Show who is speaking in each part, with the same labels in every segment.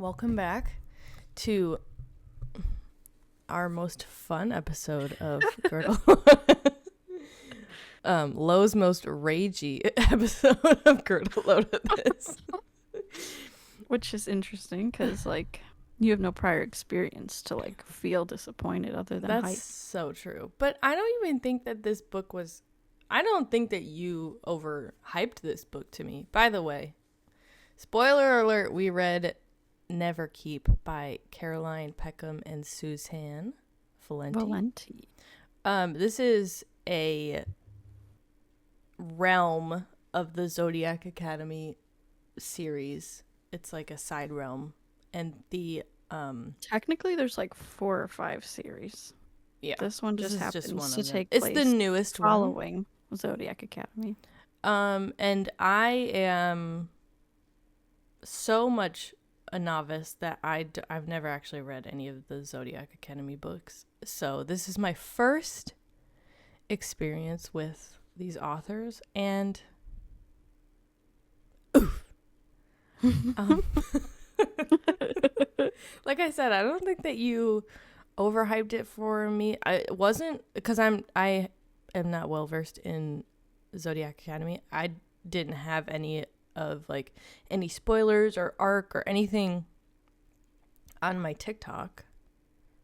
Speaker 1: Welcome back to our most fun episode of Girdle. Lowe's most ragey episode of Girdle Load of This.
Speaker 2: Which is interesting because, you have no prior experience to, feel disappointed other than
Speaker 1: That's
Speaker 2: hype.
Speaker 1: so true. But I don't even think that this book was... I don't think that you overhyped this book to me. By the way, spoiler alert, we read Never Keep by Caroline Peckham and Susanne Valenti. This is a realm of the Zodiac Academy series. It's like a side realm. And the
Speaker 2: Technically, there's 4 or 5 series.
Speaker 1: yeah,
Speaker 2: This one just happens to take
Speaker 1: it's
Speaker 2: place
Speaker 1: the newest
Speaker 2: following Zodiac Academy.
Speaker 1: And I am so much a novice that I've never actually read any of the Zodiac Academy books. So this is my first experience with these authors, and oof. Like I said, I don't think that you overhyped it for me. It wasn't because I am not well versed in Zodiac Academy. I didn't have any of any spoilers or arc or anything on my TikTok,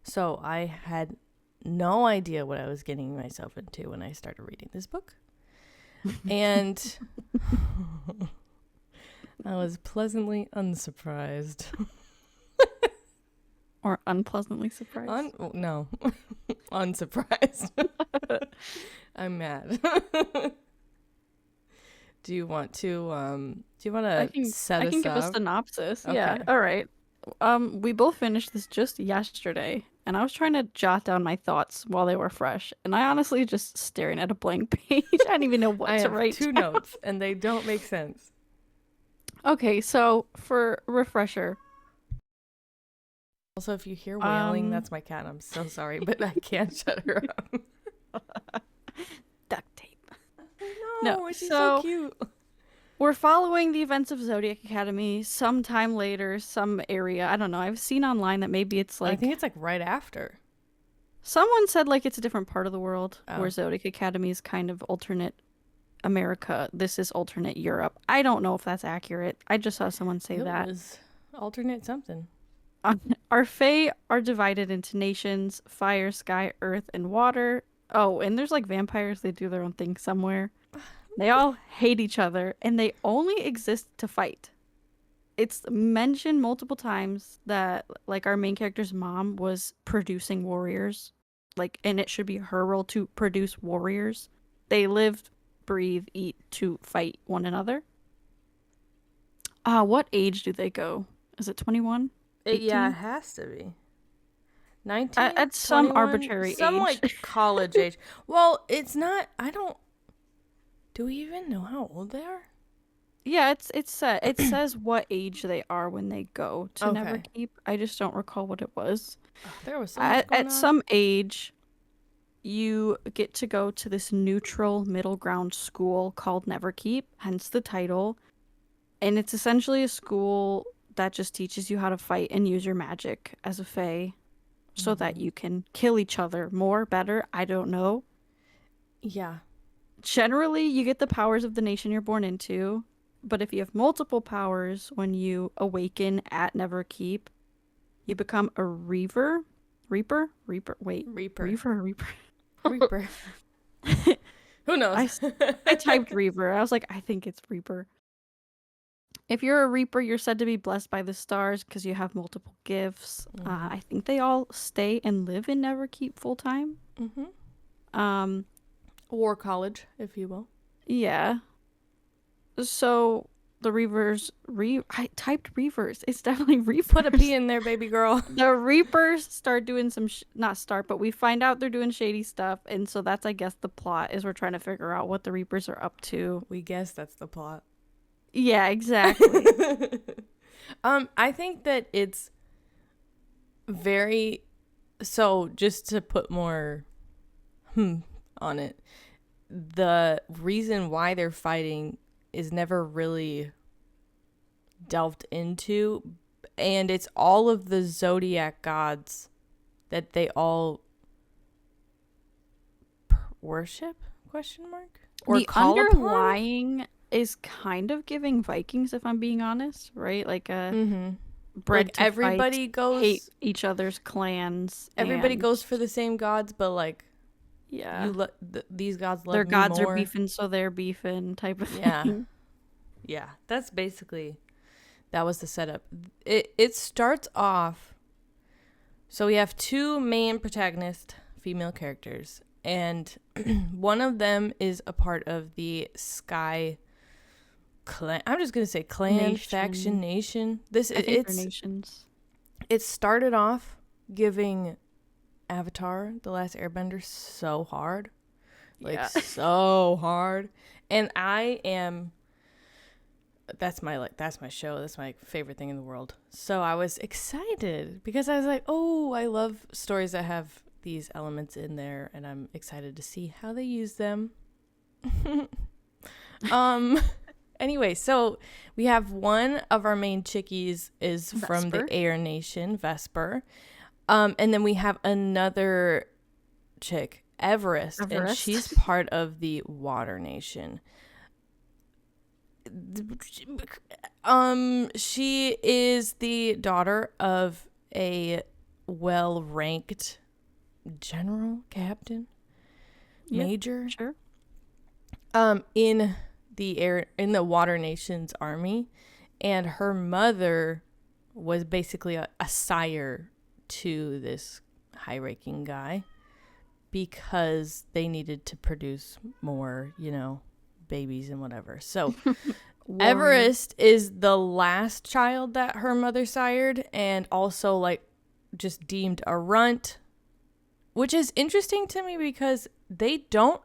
Speaker 1: so I had no idea what I was getting myself into when I started reading this book. And I was pleasantly unsurprised.
Speaker 2: Or unpleasantly surprised.
Speaker 1: No. Unsurprised. I'm mad. Do you want to set us up?
Speaker 2: I can give a synopsis.
Speaker 1: Okay.
Speaker 2: Yeah. All right. We both finished this just yesterday, and I was trying to jot down my thoughts while they were fresh, and I honestly just staring at a blank page. I didn't even know what
Speaker 1: I
Speaker 2: to
Speaker 1: have
Speaker 2: write
Speaker 1: two
Speaker 2: down.
Speaker 1: notes, and they don't make sense.
Speaker 2: Okay, so for refresher.
Speaker 1: Also, if you hear wailing, that's my cat. I'm so sorry, but I can't shut her up.
Speaker 2: Duct tape.
Speaker 1: No, she's so cute.
Speaker 2: We're following the events of Zodiac Academy sometime later, some area. I don't know. I've seen online that maybe it's
Speaker 1: I think it's right after.
Speaker 2: Someone said it's a different part of the world
Speaker 1: Oh.
Speaker 2: where Zodiac Academy is kind of alternate America. This is alternate Europe. I don't know if that's accurate. I just saw someone say that.
Speaker 1: It was alternate something.
Speaker 2: Our Fae are divided into nations: fire, sky, earth, and water. Oh, and there's vampires. They do their own thing somewhere. They all hate each other, and they only exist to fight. It's mentioned multiple times that our main character's mom was producing warriors, and it should be her role to produce warriors. They live, breathe, eat to fight one another. What age do they go? Is it 21?
Speaker 1: Yeah, it has to be. 19?
Speaker 2: At some
Speaker 1: 21?
Speaker 2: arbitrary
Speaker 1: some
Speaker 2: age.
Speaker 1: college age. Well, it's not. Do we even know how old they are?
Speaker 2: Yeah, it says what age they are when they go to Never Keep. I just don't recall what it was.
Speaker 1: Oh, there was so much going
Speaker 2: at
Speaker 1: on.
Speaker 2: some age, you get to go to this neutral middle ground school called Never Keep, hence the title. And it's essentially a school that just teaches you how to fight and use your magic as a fae so that you can kill each other better. I don't know.
Speaker 1: Yeah.
Speaker 2: Generally, you get the powers of the nation you're born into, but if you have multiple powers when you awaken at Never Keep, you become a Reaper. Reaper.
Speaker 1: Who knows?
Speaker 2: I typed Reaper. I was like, I think it's Reaper. If you're a Reaper, you're said to be blessed by the stars because you have multiple gifts. I think they all stay and live in Never Keep full time.
Speaker 1: War college, if you will.
Speaker 2: Yeah. So the Reavers, I typed Reavers. It's definitely Reapers.
Speaker 1: Put a P in there, baby girl.
Speaker 2: The Reapers start doing some, but we find out they're doing shady stuff. And so that's, I guess, the plot is we're trying to figure out what the Reapers are up to.
Speaker 1: We guess that's the plot.
Speaker 2: Yeah, exactly.
Speaker 1: I think that it's very, so just to put more on it, the reason why they're fighting is never really delved into, and it's all of the Zodiac gods that they all worship? Question mark? Or
Speaker 2: The
Speaker 1: call upon?
Speaker 2: underlying is kind of giving Vikings, if I'm being honest, right? Like
Speaker 1: Mm-hmm.
Speaker 2: bred
Speaker 1: Like
Speaker 2: to
Speaker 1: everybody
Speaker 2: fight,
Speaker 1: goes.
Speaker 2: hate each other's clans.
Speaker 1: Everybody
Speaker 2: and
Speaker 1: goes for the same gods, but like
Speaker 2: yeah,
Speaker 1: these gods love
Speaker 2: their
Speaker 1: me
Speaker 2: gods
Speaker 1: more.
Speaker 2: are beefing, so they're beefing type of
Speaker 1: Yeah,
Speaker 2: thing.
Speaker 1: yeah. That's basically that was the setup. It starts off. So we have two main protagonist female characters, and one of them is a part of the Sky clan. I'm just gonna say clan, faction, nation.
Speaker 2: I think they're nations.
Speaker 1: It started off giving Avatar: The Last Airbender so hard, like so hard, and I am. That's my show. That's my favorite thing in the world. So I was excited because I was like, oh, I love stories that have these elements in there, and I'm excited to see how they use them. Anyway, so we have one of our main chickies is from the Air Nation, Vesper. And then we have another chick, Everest, and she's part of the Water Nation. She is the daughter of a well-ranked general, captain, major.
Speaker 2: Sure.
Speaker 1: In the Water Nation's army, and her mother was basically a sire to this high-ranking guy because they needed to produce more, babies and whatever. So Everest is the last child that her mother sired, and also like just deemed a runt, which is interesting to me because they don't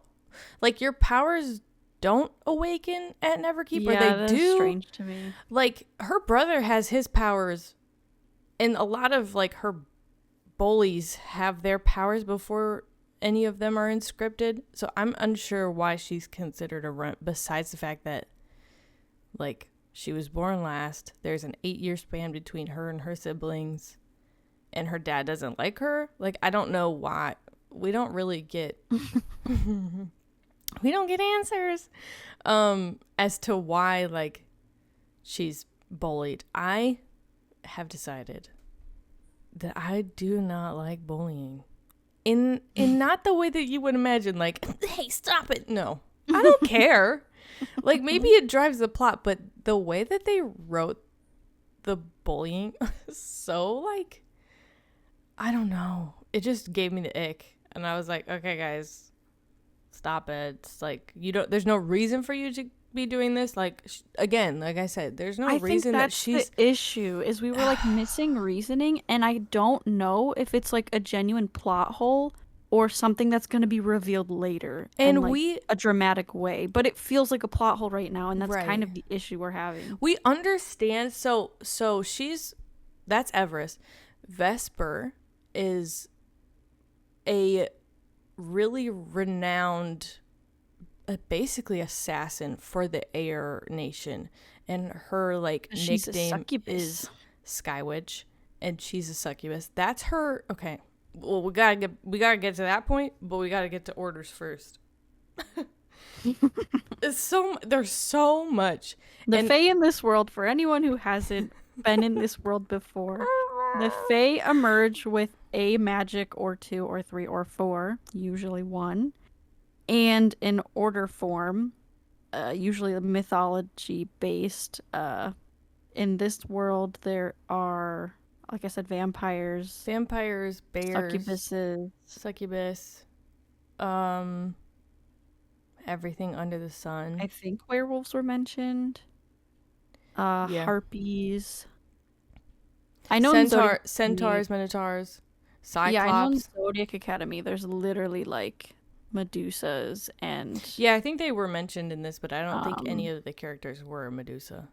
Speaker 1: like your powers don't awaken at Neverkeep, or they
Speaker 2: that's
Speaker 1: do.
Speaker 2: Strange to me.
Speaker 1: Like her brother has his powers, and a lot of like her bullies have their powers before any of them are inscripted. So I'm unsure why she's considered a runt, besides the fact that like she was born last. There's an 8-year span between her and her siblings, and her dad doesn't like her. Like I don't know why. We don't really get we don't get answers as to why like she's bullied. I have decided that I do not like bullying. In not the way that you would imagine, like, hey, stop it. No, I don't care. Like, maybe it drives the plot, but the way that they wrote the bullying, so, like, I don't know. It just gave me the ick. And I was like, okay, guys, stop it. It's like, there's no reason for you to be doing this. Like, again, like I said, there's no reason that she's...
Speaker 2: the issue is we were like missing reasoning, and I don't know if it's like a genuine plot hole or something that's going to be revealed later
Speaker 1: and
Speaker 2: in like a dramatic way, but it feels like a plot hole right now, and that's kind of the issue we're having.
Speaker 1: We understand. So that's Everest. Vesper is a really renowned basically assassin for the Air Nation, and her like nickname is Sky Witch, and she's a succubus. That's her. Okay, well we gotta get to that point, but we gotta get to orders first. There's so much.
Speaker 2: The Fae in this world, for anyone who hasn't been in this world before, the Fae emerge with a magic or 2 or 3 or 4, usually 1. And in order form, usually mythology based. In this world, there are, like I said, vampires,
Speaker 1: bears, succubus, everything under the sun.
Speaker 2: I think werewolves were mentioned. Harpies. I know
Speaker 1: centaurs, minotaurs, cyclops.
Speaker 2: Yeah, I know in Zodiac Academy, there's literally like Medusas and...
Speaker 1: Yeah, I think they were mentioned in this, but I don't think any of the characters were Medusa.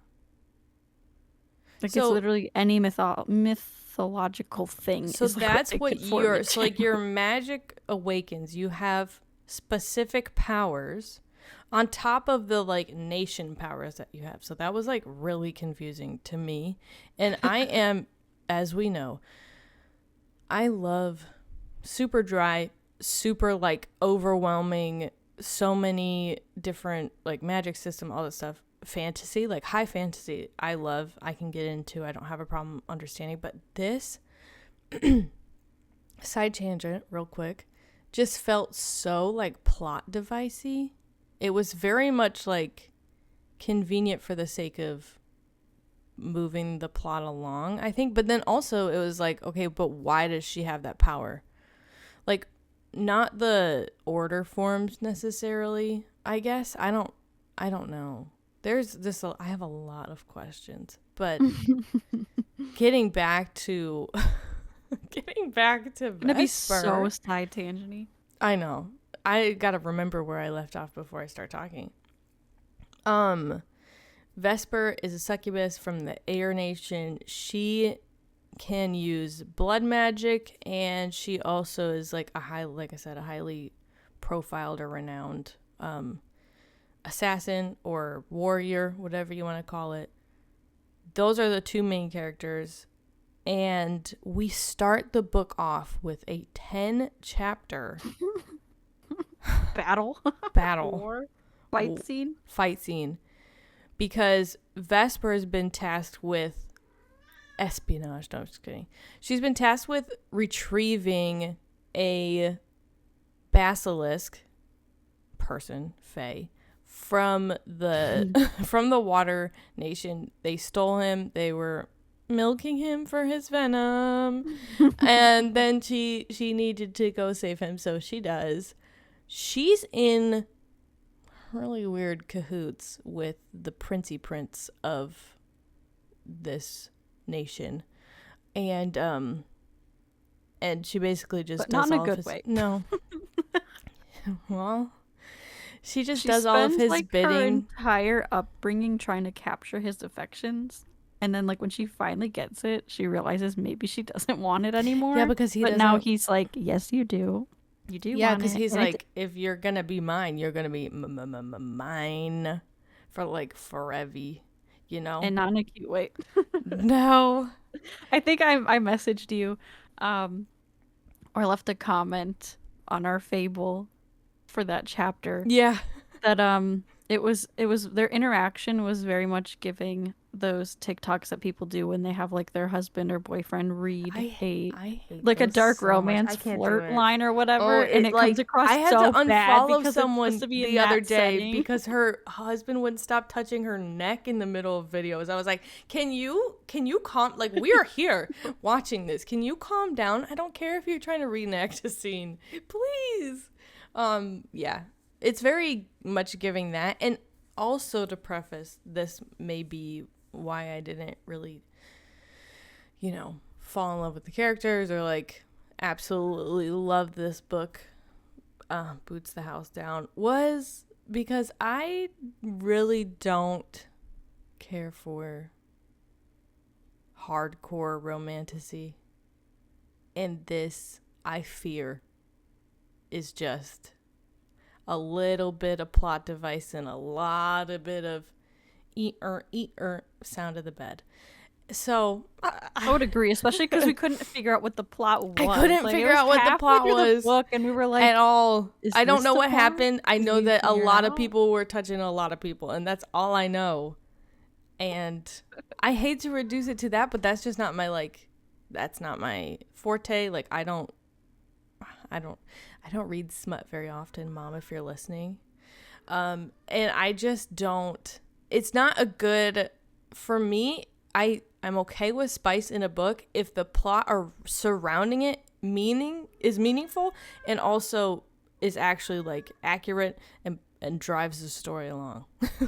Speaker 2: Like, it's literally any mythological thing.
Speaker 1: So that's what so like your magic awakens. You have specific powers on top of the like nation powers that you have. So that was like really confusing to me. And I am as we know, I love super dry, super like overwhelming, so many different like magic system, all that stuff. Fantasy, like high fantasy, I love. I can get into. I don't have a problem understanding. But this side tangent, real quick, just felt so like plot devicey. It was very much like convenient for the sake of moving the plot along, I think. But then also it was like, okay, but why does she have that power? Like, not the order forms necessarily, I guess. I don't know. There's this, I have a lot of questions, but getting back to Vesper.
Speaker 2: Gonna be so side tangenty.
Speaker 1: I know. I gotta remember where I left off before I start talking. Vesper is a succubus from the Air Nation. She can use blood magic, and she also is like a highly profiled or renowned assassin or warrior, whatever you want to call it. Those are the two main characters, and we start the book off with a 10-chapter
Speaker 2: battle
Speaker 1: war
Speaker 2: fight scene
Speaker 1: because Vesper has been tasked with espionage. No, I'm just kidding. She's been tasked with retrieving a basilisk person, fae, from the Water Nation. They stole him. They were milking him for his venom, and then she needed to go save him, so she does. She's in really weird cahoots with the prince of this nation, and she basically just
Speaker 2: but
Speaker 1: does
Speaker 2: not in
Speaker 1: all
Speaker 2: a good
Speaker 1: of his
Speaker 2: way.
Speaker 1: No. Well, she does all of his
Speaker 2: like,
Speaker 1: bidding.
Speaker 2: Her entire upbringing trying to capture his affections, and then like when she finally gets it, she realizes maybe she doesn't want it anymore.
Speaker 1: Yeah, because
Speaker 2: now he's like, yes, you do. You do.
Speaker 1: Yeah,
Speaker 2: because
Speaker 1: he's like, if you're gonna be mine, you're gonna be mine for like forever, you know.
Speaker 2: And not in a cute way.
Speaker 1: No.
Speaker 2: I think I messaged you, or left a comment on our fable for that chapter.
Speaker 1: Yeah.
Speaker 2: That it was their interaction was very much giving those TikToks that people do when they have like their husband or boyfriend read
Speaker 1: I hate
Speaker 2: like a dark
Speaker 1: so
Speaker 2: romance flirt line or whatever, and it
Speaker 1: like,
Speaker 2: comes across
Speaker 1: I had
Speaker 2: so
Speaker 1: to unfollow someone
Speaker 2: the
Speaker 1: other day
Speaker 2: setting.
Speaker 1: because her husband wouldn't stop touching her neck in the middle of videos. I was like, can you calm, like, we are here watching this. Can you calm down? I don't care if you're trying to reenact a scene. Please. Yeah. It's very much giving that. And also, to preface, this may be why I didn't really, fall in love with the characters or like absolutely love this book, Boots the House Down, was because I really don't care for hardcore romantasy. And this, I fear, is just a little bit of plot device and a lot of bit of sound of the bed. So
Speaker 2: I would agree, especially because we couldn't figure out what the plot was.
Speaker 1: I couldn't figure out what the plot was
Speaker 2: book, and we were like,
Speaker 1: at all. I don't know what happened. I know that a lot of people were touching a lot of people, and that's all I know. And I hate to reduce it to that, but that's just not my that's not my forte. Like, I don't read smut very often, Mom, if you're listening. And I just don't. It's not a good, for me, I'm okay with spice in a book if the plot or surrounding it is meaningful and also is actually like accurate and drives the story along.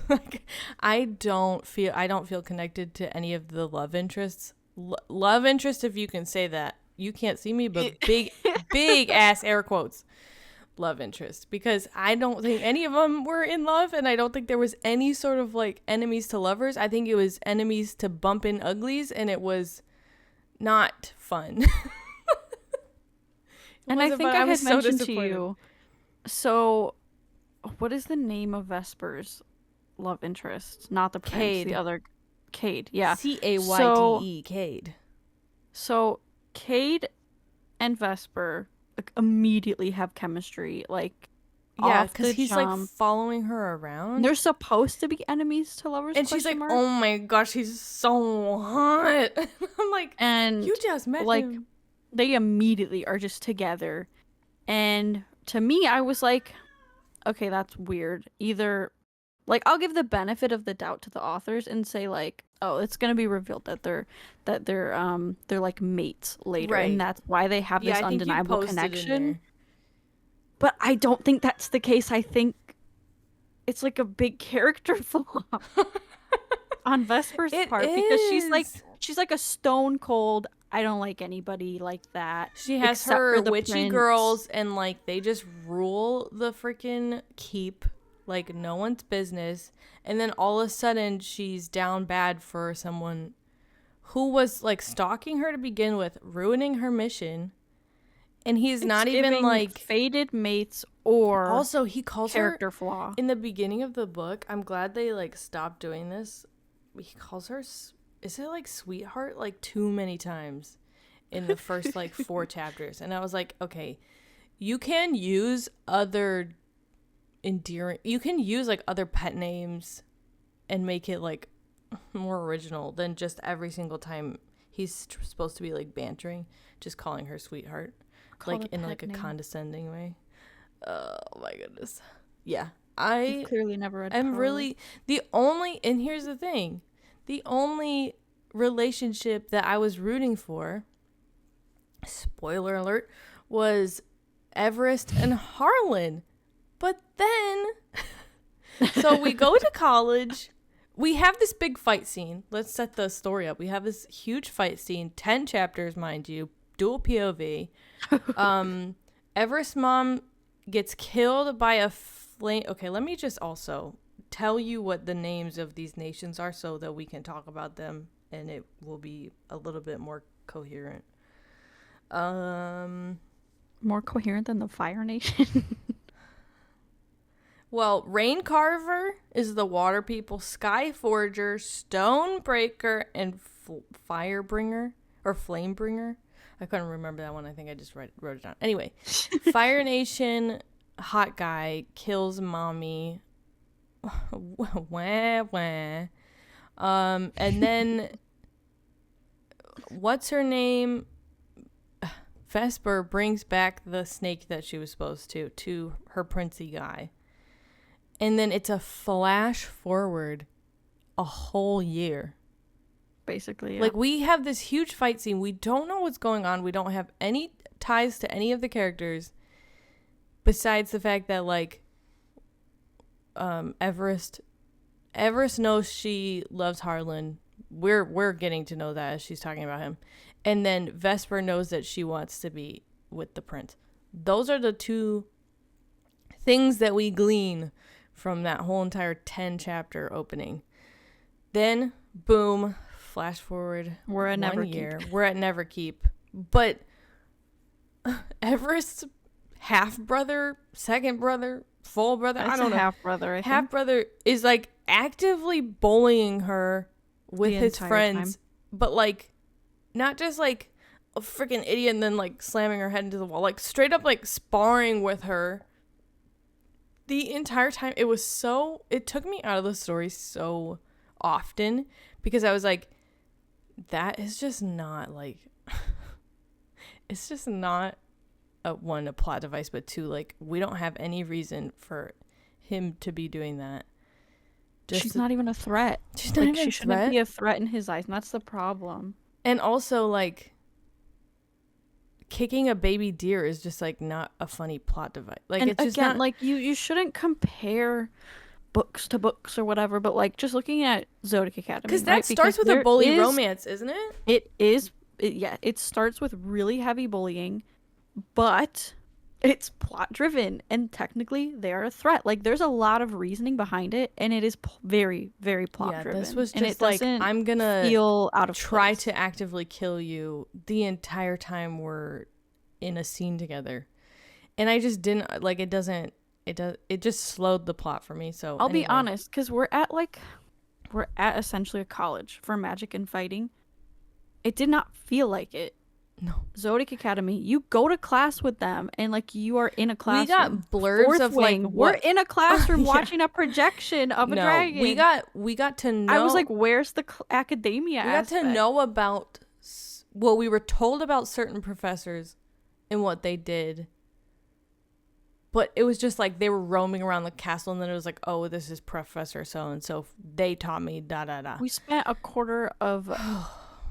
Speaker 1: Like, I don't feel connected to any of the love interests. Love interest, if you can say that. You can't see me, but big ass air quotes. Love interest, because I don't think any of them were in love, and I don't think there was any sort of like enemies to lovers. I think it was enemies to bumping uglies, and it was not fun.
Speaker 2: And I think I had mentioned to you, so what is the name of Vesper's love interest? Not the prince,
Speaker 1: Cade.
Speaker 2: the other Cade. Yeah,
Speaker 1: Cayde, Cade.
Speaker 2: So Cade and Vesper like, immediately have chemistry, like
Speaker 1: Yeah,
Speaker 2: off
Speaker 1: because
Speaker 2: the
Speaker 1: he's like
Speaker 2: jump.
Speaker 1: following her around.
Speaker 2: They're supposed to be enemies to lovers,
Speaker 1: And she's
Speaker 2: question
Speaker 1: like,
Speaker 2: mark.
Speaker 1: oh my gosh, he's so hot. I'm like, you
Speaker 2: And
Speaker 1: just met
Speaker 2: like
Speaker 1: him.
Speaker 2: they immediately are just together. And to me, I was like, okay, that's weird. Either like I'll give the benefit of the doubt to the authors and say like, oh, it's gonna be revealed that they're like mates later, and
Speaker 1: Right.
Speaker 2: that's why they have
Speaker 1: Yeah,
Speaker 2: this
Speaker 1: I think you
Speaker 2: undeniable
Speaker 1: posted in
Speaker 2: connection.
Speaker 1: there.
Speaker 2: But I don't think that's the case. I think it's like a big character flaw on Vesper's
Speaker 1: It
Speaker 2: part because
Speaker 1: is.
Speaker 2: she's like a stone cold. I don't like anybody like that
Speaker 1: She has
Speaker 2: except for
Speaker 1: her
Speaker 2: the
Speaker 1: witchy
Speaker 2: prince.
Speaker 1: girls, and like they just rule the freaking keep like no one's business. And then all of a sudden, she's down bad for someone who was like stalking her to begin with, ruining her mission. And he's
Speaker 2: It's
Speaker 1: not even
Speaker 2: giving
Speaker 1: like.
Speaker 2: fated mates or
Speaker 1: Also, he calls her
Speaker 2: character flaw.
Speaker 1: in the beginning of the book. I'm glad they like stopped doing this. He calls her, is it like sweetheart, like too many times in the first like 4 chapters. And I was like, okay, you can use other endearing, you can use like other pet names and make it like more original than just every single time he's supposed to be like bantering, just calling her sweetheart, like in like a condescending way. Oh my goodness. Yeah.
Speaker 2: You've
Speaker 1: I
Speaker 2: clearly never read
Speaker 1: am
Speaker 2: Poe.
Speaker 1: really and here's the thing. The only relationship that I was rooting for, spoiler alert, was Everest and Harlan. But then so we go to college. We have this big fight scene. Let's set the story up. We have this huge fight scene, 10 chapters, mind you, dual POV. Everest's mom gets killed by a flame. Okay, let me just also tell you what the names of these nations are so that we can talk about them and it will be a little bit more coherent.
Speaker 2: More coherent than the Fire Nation.
Speaker 1: Well, Rain Carver is the water people, Sky Forger, Stonebreaker, and Firebringer or Flamebringer. I couldn't remember that one. I think I just wrote it down. Anyway, Fire Nation hot guy kills mommy. Wah, wah. And then what's her name? Vesper brings back the snake that she was supposed to her princey guy. And then it's a flash forward a whole year.
Speaker 2: Basically, yeah.
Speaker 1: Like, we have this huge fight scene. We don't know what's going on. We don't have any ties to any of the characters besides the fact that, like, Everest knows she loves Harlan. We're getting to know that as she's talking about him. And then Vesper knows that she wants to be with the prince. Those are the two things that we glean from that whole entire 10 chapter opening. Then, boom, flash forward
Speaker 2: We're at
Speaker 1: 1 year. We're at Neverkeep. But Everest's half brother, second brother, full brother, I don't know.
Speaker 2: Half brother, I think.
Speaker 1: Half brother is like actively bullying her with his friends, but like not just like a freaking idiot and then like slamming her head into the wall, like straight up like sparring with her the entire time. It took me out of the story so often because I was like, that is just not like it's just not a plot device, but two, like, we don't have any reason for him to be doing that.
Speaker 2: She's not even a threat.
Speaker 1: She's not even a threat.
Speaker 2: She shouldn't be a threat in his eyes, and that's the problem.
Speaker 1: And also, like, kicking a baby deer is just like not a funny plot device. Like,
Speaker 2: and
Speaker 1: it's just
Speaker 2: again,
Speaker 1: not...
Speaker 2: like you shouldn't compare books to books or whatever, but like just looking at Zodiac Academy,
Speaker 1: because that starts with a bully romance, isn't it?
Speaker 2: It starts with really heavy bullying, but it's plot driven, and technically they are a threat. Like, there's a lot of reasoning behind it, and it is very, very plot driven.
Speaker 1: This was just like, I'm gonna
Speaker 2: feel out of
Speaker 1: try
Speaker 2: place.
Speaker 1: to actively kill you the entire time we're in a scene together, and I just didn't like. It just slowed the plot for me. So
Speaker 2: I'll be honest, because we're at essentially a college for magic and fighting. It did not feel like it.
Speaker 1: No.
Speaker 2: Zodiac Academy, you go to class with them and like you are in a classroom.
Speaker 1: We got blurbs
Speaker 2: Fourth
Speaker 1: of
Speaker 2: wing,
Speaker 1: like
Speaker 2: we're in a classroom
Speaker 1: Yeah.
Speaker 2: watching a projection of a dragon.
Speaker 1: we got to know.
Speaker 2: I was like, where's the academia
Speaker 1: we got
Speaker 2: aspect?
Speaker 1: to know about. Well, we were told about certain professors and what they did. But it was just like they were roaming around the castle, and then it was like, oh, this is Professor so-and-so. They taught me da-da-da.
Speaker 2: We spent a quarter of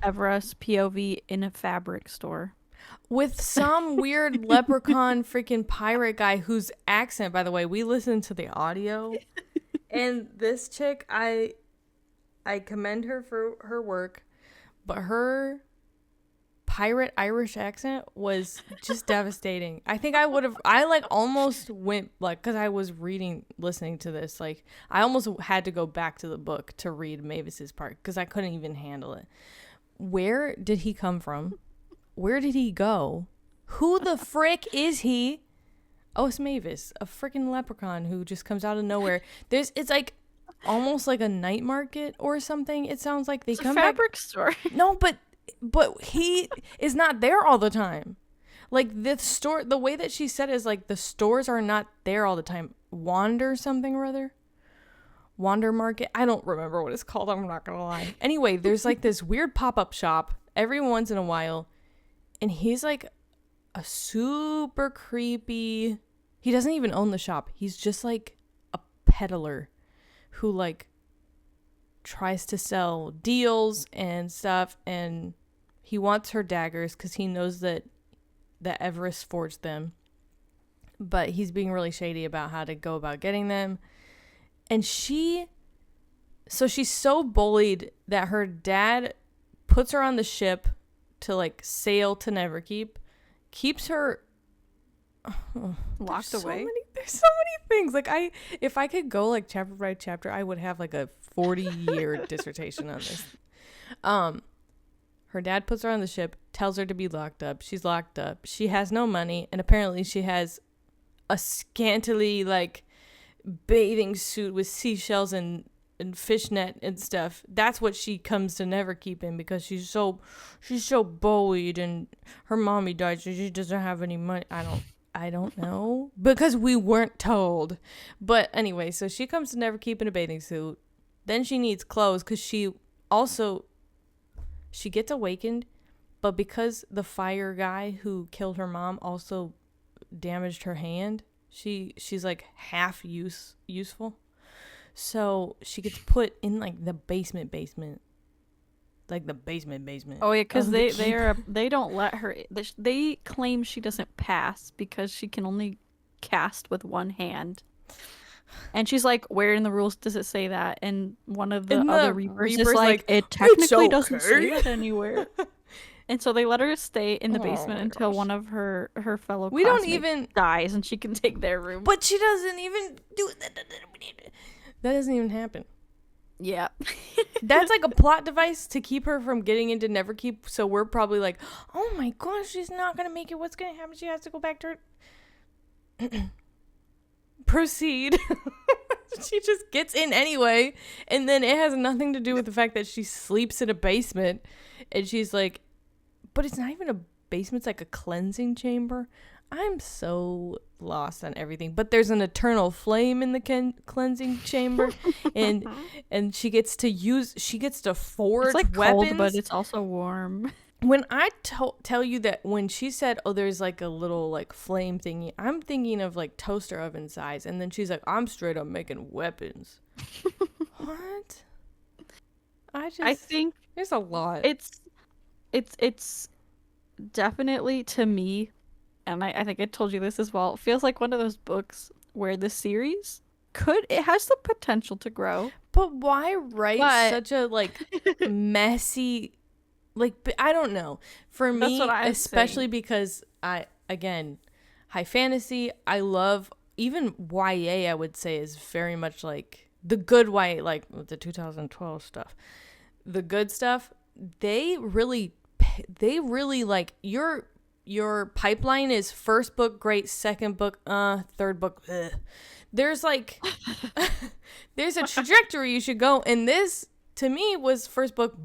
Speaker 2: Everest POV in a fabric store.
Speaker 1: With some weird leprechaun freaking pirate guy whose accent, by the way, we listened to the audio. And this chick, I commend her for her work. But her pirate Irish accent was just devastating. I think I like almost went like, because I was listening to this, like I almost had to go back to the book to read Mavis's part because I couldn't even handle it. Where did he come from? Where did he go? Who the frick is he? Oh, it's Mavis, a freaking leprechaun who just comes out of nowhere. It's like almost like a night market or something. It sounds like
Speaker 2: It's a fabric store.
Speaker 1: No, but he is not there all the time. Like the store, the way that she said it is like the stores are not there all the time. Wander something or other. Wander Market. I don't remember what it's called. I'm not going to lie. Anyway, there's like this weird pop-up shop every once in a while. And he's like a super creepy. He doesn't even own the shop. He's just like a peddler who like tries to sell deals and stuff, and he wants her daggers because he knows that Everest forged them, but he's being really shady about how to go about getting them. And she's so bullied that her dad puts her on the ship to like sail to Neverkeep, keeps her
Speaker 2: Locked away.
Speaker 1: There's so many things. Like if I could go like chapter by chapter, I would have like a 40-year dissertation on this. Her dad puts her on the ship, tells her to be locked up. She's locked up. She has no money, and apparently she has a scantily like bathing suit with seashells and fishnet and stuff. That's what she comes to Neverkeep in because she's so bullied, and her mommy died, so she doesn't have any money. I don't know because we weren't told. But anyway, so she comes to Neverkeep in a bathing suit. Then she needs clothes because she gets awakened, but because the fire guy who killed her mom also damaged her hand, she's like half useful. So she gets put in like the basement. Like the basement.
Speaker 2: Oh yeah, because they don't let her. They claim she doesn't pass because she can only cast with one hand. And she's like, "Where in the rules does it say that?" And one of the other Reapers is like, "It technically doesn't say that anywhere." And so they let her stay in the basement until one of her fellow classmates dies, and she can take their room.
Speaker 1: But she doesn't even do that. That doesn't even happen.
Speaker 2: Yeah.
Speaker 1: That's like a plot device to keep her from getting into Neverkeep. So we're probably like, oh my gosh, she's not going to make it. What's going to happen? She has to go back to her. Proceed. She just gets in anyway. And then it has nothing to do with the fact that she sleeps in a basement. And she's like, but it's not even a basement. It's like a cleansing chamber. I'm so lost on everything. But there's an eternal flame in the cleansing chamber, and she gets to forge
Speaker 2: it's like
Speaker 1: weapons.
Speaker 2: Cold, but it's also warm.
Speaker 1: When I tell you that when she said, "Oh, there's like a little like flame thingy," I'm thinking of like toaster oven size, and then she's like, "I'm straight up making weapons." What? I
Speaker 2: think
Speaker 1: there's a lot.
Speaker 2: It's definitely, to me, and I think I told you this as well, it feels like one of those books where the series it has the potential to grow.
Speaker 1: But why write such a like messy, like, I don't know. For me, especially because again, high fantasy, I love, even YA, I would say, is very much like the good YA, like the 2012 stuff. The good stuff, they really like your pipeline is first book great, second book third book ugh. There's like there's a trajectory you should go, and this to me was first book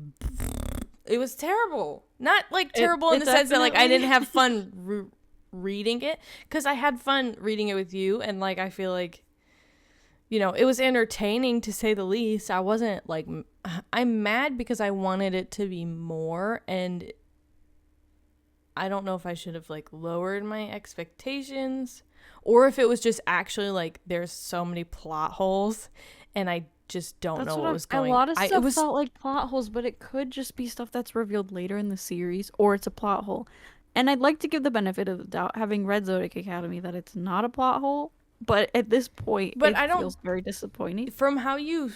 Speaker 1: It was terrible. Not like terrible in the sense that like I didn't have fun reading it, because I had fun reading it with you, and like I feel like, you know, it was entertaining to say the least. I wasn't like, I'm mad because I wanted it to be more, and I don't know if I should have like lowered my expectations, or if it was just actually like there's so many plot holes and I just don't know what was going on.
Speaker 2: A lot of stuff felt like plot holes, but it could just be stuff that's revealed later in the series, or it's a plot hole. And I'd like to give the benefit of the doubt, having read Zodiac Academy, that it's not a plot hole. But at this point, it feels very disappointing.
Speaker 1: From how you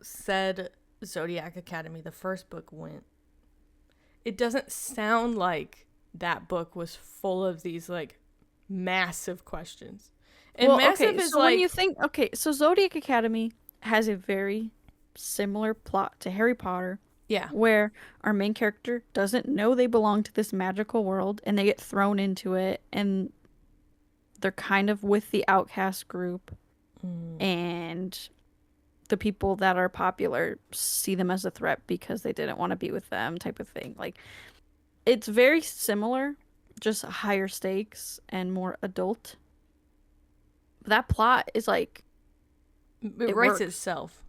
Speaker 1: said Zodiac Academy, the first book went, it doesn't sound like that book was full of these like massive questions. And massive is
Speaker 2: so
Speaker 1: like,
Speaker 2: when you think, so Zodiac Academy has a very similar plot to Harry Potter.
Speaker 1: Yeah.
Speaker 2: Where our main character doesn't know they belong to this magical world, and they get thrown into it, and they're kind of with the outcast group, and the people that are popular see them as a threat because they didn't want to be with them, type of thing. Like, it's very similar, just higher stakes and more adult. That plot is like,
Speaker 1: it writes itself.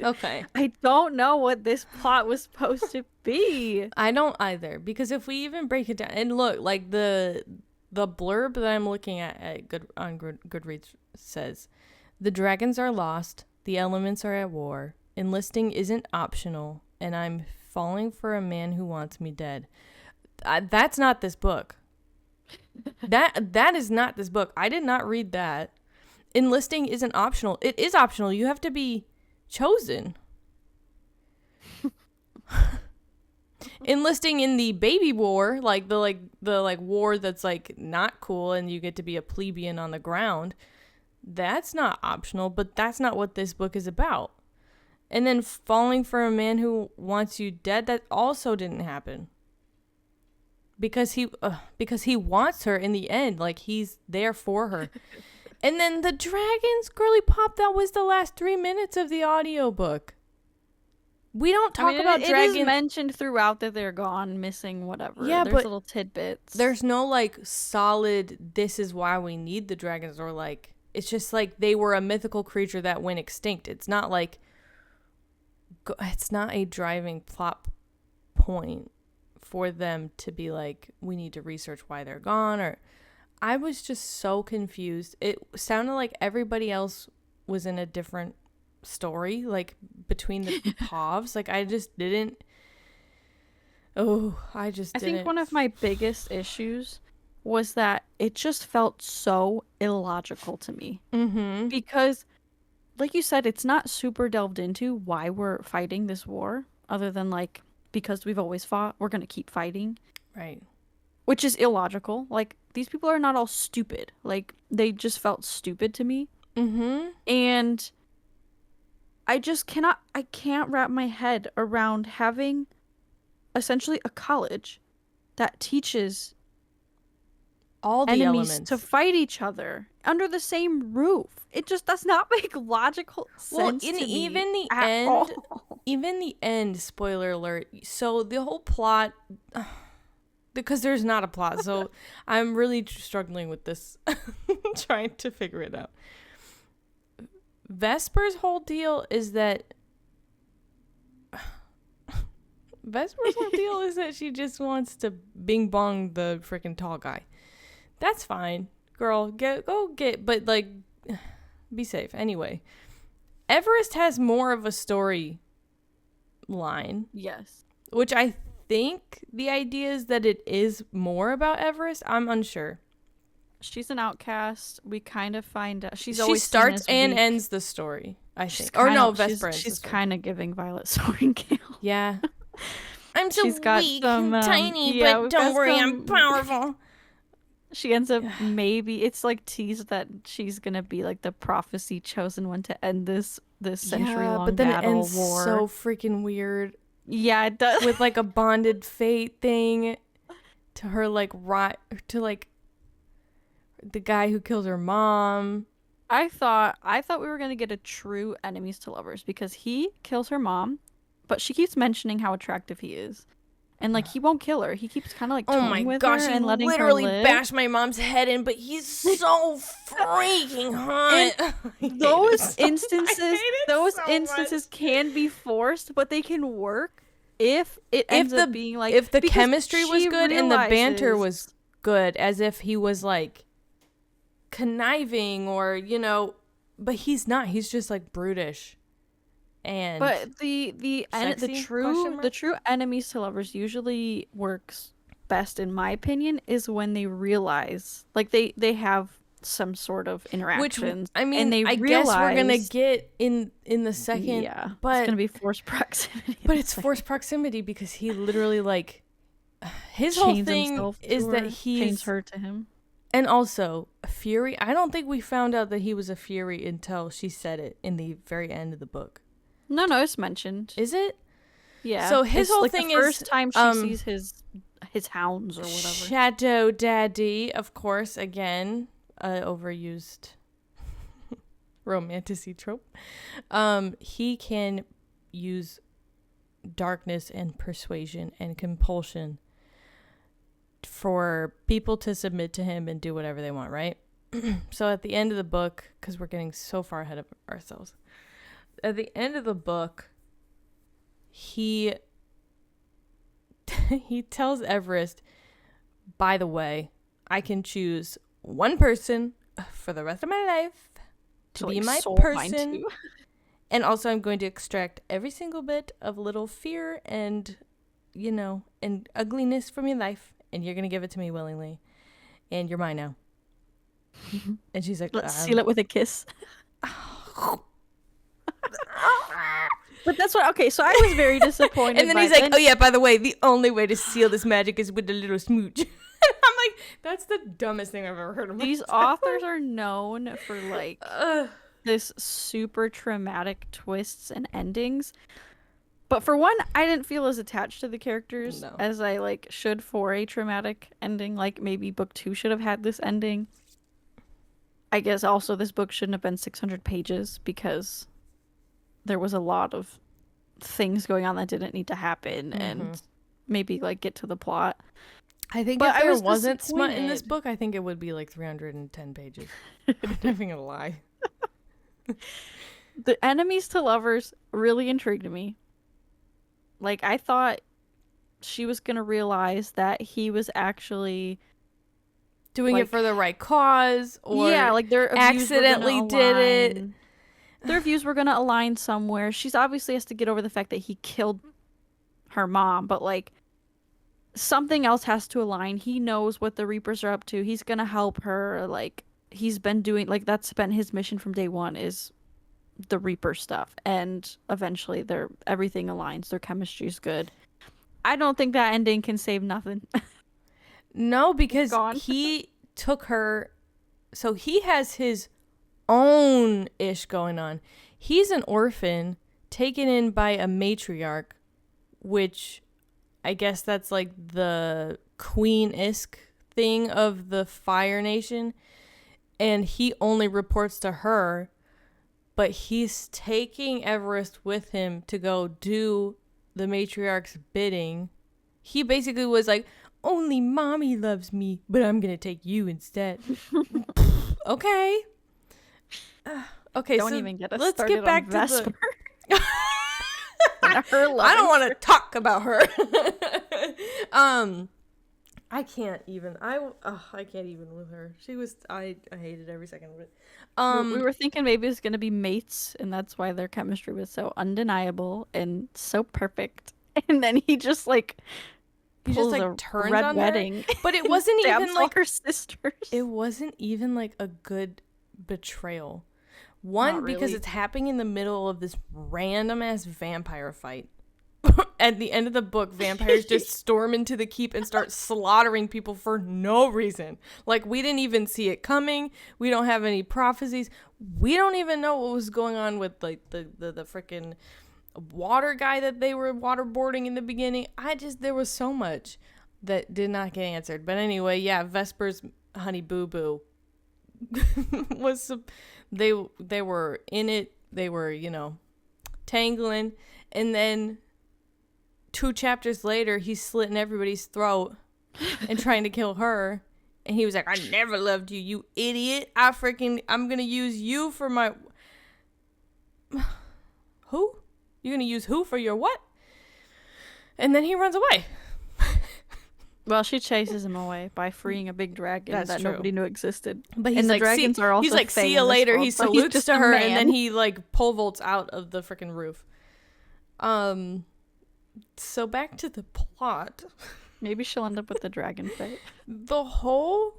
Speaker 1: Okay.
Speaker 2: I don't know what this plot was supposed to be.
Speaker 1: I don't either, because if we even break it down, and look, like the blurb that I'm looking at Goodreads says, the dragons are lost, the elements are at war, enlisting isn't optional, and I'm falling for a man who wants me dead. That's not this book. That is not this book. I did not read that. Enlisting isn't optional. It is optional. You have to be chosen. Enlisting in the baby war, like the war that's like not cool, and you get to be a plebeian on the ground. That's not optional, but that's not what this book is about. And then falling for a man who wants you dead, that also didn't happen. Because he wants her in the end, like he's there for her. And then the dragons, girly pop, that was the last 3 minutes of the audiobook. We don't talk about dragons.
Speaker 2: It is mentioned throughout that they're gone, missing, whatever.
Speaker 1: Yeah,
Speaker 2: there's little tidbits.
Speaker 1: There's no like solid, this is why we need the dragons, or like, it's just like they were a mythical creature that went extinct. It's not like, it's not a driving plot point for them to be like, we need to research why they're gone. Or I was just so confused. It sounded like everybody else was in a different story, like between the Pavs. Like I think one of my biggest issues was that it just felt so illogical to me.
Speaker 2: Mm-hmm. Because, like you said, it's not super delved into why we're fighting this war, other than like, because we've always fought, we're going to keep fighting.
Speaker 1: Right.
Speaker 2: Which is illogical. Like, these people are not all stupid. Like, they just felt stupid to me.
Speaker 1: Mm-hmm.
Speaker 2: And I can't wrap my head around having essentially a college that teaches
Speaker 1: all the
Speaker 2: enemies
Speaker 1: elements
Speaker 2: to fight each other under the same roof. It just does not make logical sense to me
Speaker 1: even the
Speaker 2: at
Speaker 1: end,
Speaker 2: all.
Speaker 1: Even the end, spoiler alert. So the whole plot, because there's not a plot, so I'm really struggling with this, trying to figure it out. Vesper's whole deal is that she just wants to bing bong the freaking tall guy. That's fine, girl. But like, be safe. Anyway, Everest has more of a story line.
Speaker 2: Yes.
Speaker 1: Which I think the idea is that it is more about Everest. I'm unsure.
Speaker 2: She's an outcast. We kind of find out she
Speaker 1: starts and ends the story, I think. Or no, Vesper.
Speaker 2: She's kind of giving Violet Soaringale.
Speaker 1: Yeah. I'm so weak and tiny, but don't worry, I'm powerful.
Speaker 2: She ends up it's like teased that she's gonna be like the prophecy chosen one to end this century-long
Speaker 1: but then
Speaker 2: battle
Speaker 1: it ends
Speaker 2: war.
Speaker 1: So freaking weird.
Speaker 2: Yeah, it does.
Speaker 1: With like a bonded fate thing to her, like to like the guy who killed her mom.
Speaker 2: I thought we were gonna get a true enemies to lovers, because he kills her mom, but she keeps mentioning how attractive he is. And like he won't kill her. He keeps kind of like
Speaker 1: Oh my
Speaker 2: toying with
Speaker 1: gosh,
Speaker 2: her
Speaker 1: he
Speaker 2: and letting her
Speaker 1: literally
Speaker 2: live.
Speaker 1: bashed my mom's head in, but he's so freaking hot.
Speaker 2: Those instances
Speaker 1: Much.
Speaker 2: can be forced, but they can work if it ends up being like,
Speaker 1: if the
Speaker 2: because
Speaker 1: chemistry was
Speaker 2: she
Speaker 1: good and the banter
Speaker 2: realizes-
Speaker 1: was good, as if he was like conniving or, you know, but he's not. He's just like brutish. And
Speaker 2: But the
Speaker 1: sexy? Question mark?
Speaker 2: true enemies to lovers usually works best, in my opinion, is when they realize, like, they have some sort of
Speaker 1: which
Speaker 2: interactions.
Speaker 1: I mean,
Speaker 2: and they
Speaker 1: I guess we're gonna
Speaker 2: realize-
Speaker 1: get in the second.
Speaker 2: Yeah,
Speaker 1: but
Speaker 2: it's gonna be forced proximity.
Speaker 1: but it's forced proximity because he literally like his whole
Speaker 2: Chains
Speaker 1: thing
Speaker 2: himself
Speaker 1: is
Speaker 2: to
Speaker 1: that
Speaker 2: her,
Speaker 1: he's
Speaker 2: chains her to him.
Speaker 1: and also a Fury. I don't think we found out that he was a Fury until she said it in the very end of the book.
Speaker 2: No, it's mentioned.
Speaker 1: Is it?
Speaker 2: Yeah.
Speaker 1: So his
Speaker 2: It's
Speaker 1: whole
Speaker 2: like
Speaker 1: thing
Speaker 2: the
Speaker 1: is,
Speaker 2: first time she sees his hounds or whatever.
Speaker 1: Shadow Daddy, of course, again, overused romanticy trope. He can use darkness and persuasion and compulsion for people to submit to him and do whatever they want, right? So at the end of the book, because we're getting so far ahead of ourselves, at the end of the book, he tells Everest, by the way, I can choose one person for the rest of my life to be my person. And also I'm going to extract every single bit of little fear and, you know, and ugliness from your life. And you're going to give it to me willingly. And you're mine now. And she's like,
Speaker 2: let's seal it with a kiss. But that's what, okay, so I was very disappointed.
Speaker 1: And then he's like, oh yeah, by the way, the only way to seal this magic is with a little smooch. I'm like, that's the dumbest thing I've ever heard of.
Speaker 2: These authors are known for like this super traumatic twists and endings. But for one, I didn't feel as attached to the characters as I like should for a traumatic ending. Like maybe book 2 should have had this ending. I guess also this book shouldn't have been 600 pages because there was a lot of things going on that didn't need to happen and maybe like get to the plot.
Speaker 1: I think if there wasn't smut in this book, I think it would be like 310 pages. I'm not even gonna lie.
Speaker 2: The enemies to lovers really intrigued me. Like, I thought she was gonna realize that he was actually
Speaker 1: doing it for the right cause, or
Speaker 2: like their
Speaker 1: accidentally did it.
Speaker 2: Their views were gonna align somewhere. She's obviously has to get over the fact that he killed her mom, but like something else has to align. He knows what the Reapers are up to. He's gonna help her. Like he's been doing, like that's been his mission from day one, is the Reaper stuff, and eventually everything aligns. Their chemistry's good. I don't think that ending can save nothing.
Speaker 1: No, because he took her, so he has his own ish going on. He's an orphan taken in by a matriarch, which I guess that's like the queen-esque thing of the Fire Nation, and he only reports to her, but he's taking Everest with him to go do the matriarch's bidding. He basically was like, only mommy loves me, but I'm gonna take you instead. Okay. Okay,
Speaker 2: don't
Speaker 1: so
Speaker 2: even get us
Speaker 1: let's
Speaker 2: started
Speaker 1: get back
Speaker 2: on
Speaker 1: to
Speaker 2: Vesper.
Speaker 1: her I don't want to talk about her. I can't even. I can't even with her. She was. I hated every second of it.
Speaker 2: We were thinking maybe it's gonna be mates, and that's why their chemistry was so undeniable and so perfect. And then he just like
Speaker 1: turns
Speaker 2: red
Speaker 1: on
Speaker 2: wedding.
Speaker 1: her. But it wasn't even like
Speaker 2: her sisters.
Speaker 1: It wasn't even like a good betrayal. One,
Speaker 2: Not
Speaker 1: because
Speaker 2: really.
Speaker 1: it's happening in the middle of this random ass vampire fight. At the end of the book, vampires just storm into the keep and start slaughtering people for no reason. Like, we didn't even see it coming. We don't have any prophecies. We don't even know what was going on with like the freaking water guy that they were waterboarding in the beginning. There was so much that did not get answered. But anyway, yeah, Vesper's honey boo boo was they were in it. They were, tangling, and then 2 chapters later, he's slitting everybody's throat and trying to kill her. And he was like, I never loved you, you idiot. I'm going to use you for my... Who? You're going to use who for your what? And then he runs away.
Speaker 2: Well, she chases him away by freeing a big dragon that nobody knew existed.
Speaker 1: But he's
Speaker 2: and
Speaker 1: like,
Speaker 2: the dragons are also
Speaker 1: he's like, see you later. He salutes to her, and then he like pole vaults out of the freaking roof. So back to the plot.
Speaker 2: Maybe she'll end up with the dragon fate.
Speaker 1: The whole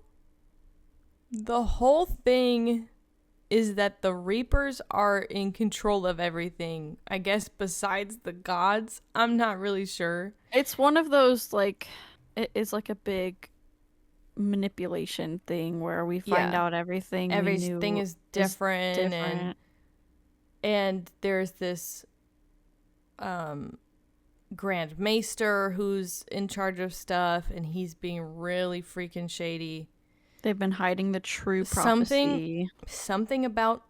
Speaker 1: thing is that the Reapers are in control of everything. I guess besides the gods. I'm not really sure.
Speaker 2: It's one of those like. It is like a big manipulation thing where we find out everything.
Speaker 1: Everything is different. And there's this Grand Maester who's in charge of stuff, and he's being really freaking shady. They've
Speaker 2: been hiding the true prophecy.
Speaker 1: Something about,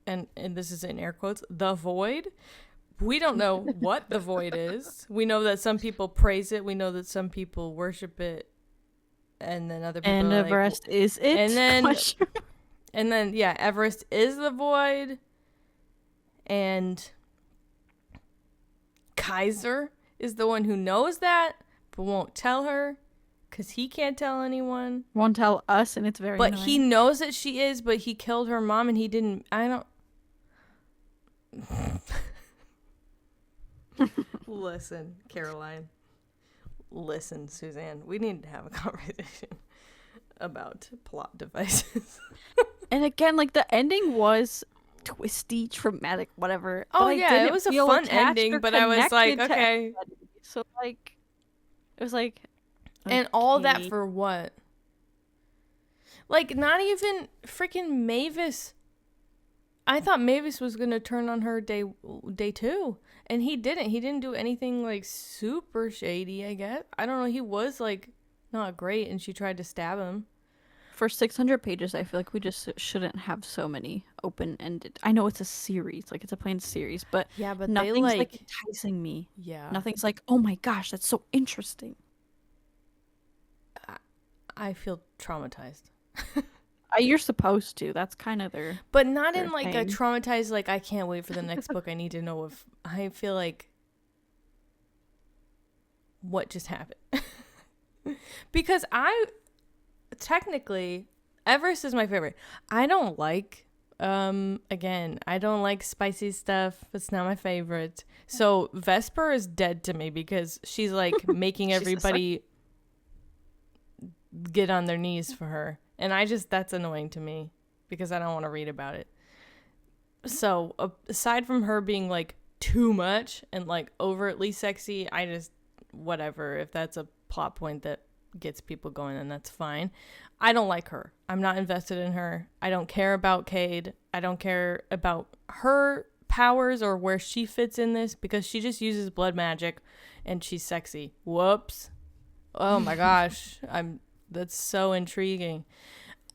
Speaker 1: and this is in air quotes, the void. We don't know what the void is. We know that some people praise it. We know that some people worship it. And then other people
Speaker 2: and
Speaker 1: are
Speaker 2: Everest is it?
Speaker 1: And then, yeah, Everest is the void. And Kaiser is the one who knows that, but won't tell her. Because he can't tell anyone.
Speaker 2: Won't tell us, and it's very
Speaker 1: But
Speaker 2: annoying.
Speaker 1: he knows that she is, but he killed her mom, and he didn't... I don't... Listen, Caroline. Listen, Susanne. We need to have a conversation about plot devices.
Speaker 2: And again, like, the ending was twisty, traumatic, whatever.
Speaker 1: Oh, yeah, it was a fun ending, but I was like, okay.
Speaker 2: So, like, it was like...
Speaker 1: And all that for what? Like, not even freaking Mavis. I thought Mavis was going to turn on her day 2. And he didn't. He didn't do anything, like, super shady, I guess. I don't know. He was, like, not great, and she tried to stab him.
Speaker 2: For 600 pages, I feel like we just shouldn't have so many open-ended. I know it's a series. Like, it's a planned series, but,
Speaker 1: yeah, but
Speaker 2: nothing's,
Speaker 1: they, like,
Speaker 2: enticing me.
Speaker 1: Yeah.
Speaker 2: Nothing's like, oh my gosh, that's so interesting.
Speaker 1: I feel traumatized.
Speaker 2: You're supposed to. That's kind of their...
Speaker 1: But not in, like,
Speaker 2: thing.
Speaker 1: a traumatized, like, I can't wait for the next book. I need to know if... I feel like... What just happened? Because technically, Everest is my favorite. I don't like... again, I don't like spicy stuff. It's not my favorite. So, Vesper is dead to me because she's, like, making everybody get on their knees for her. And that's annoying to me because I don't want to read about it. So aside from her being like too much and like overtly sexy, whatever. If that's a plot point that gets people going, then that's fine. I don't like her. I'm not invested in her. I don't care about Cade. I don't care about her powers or where she fits in this because she just uses blood magic and she's sexy. Whoops. Oh my gosh. That's so intriguing.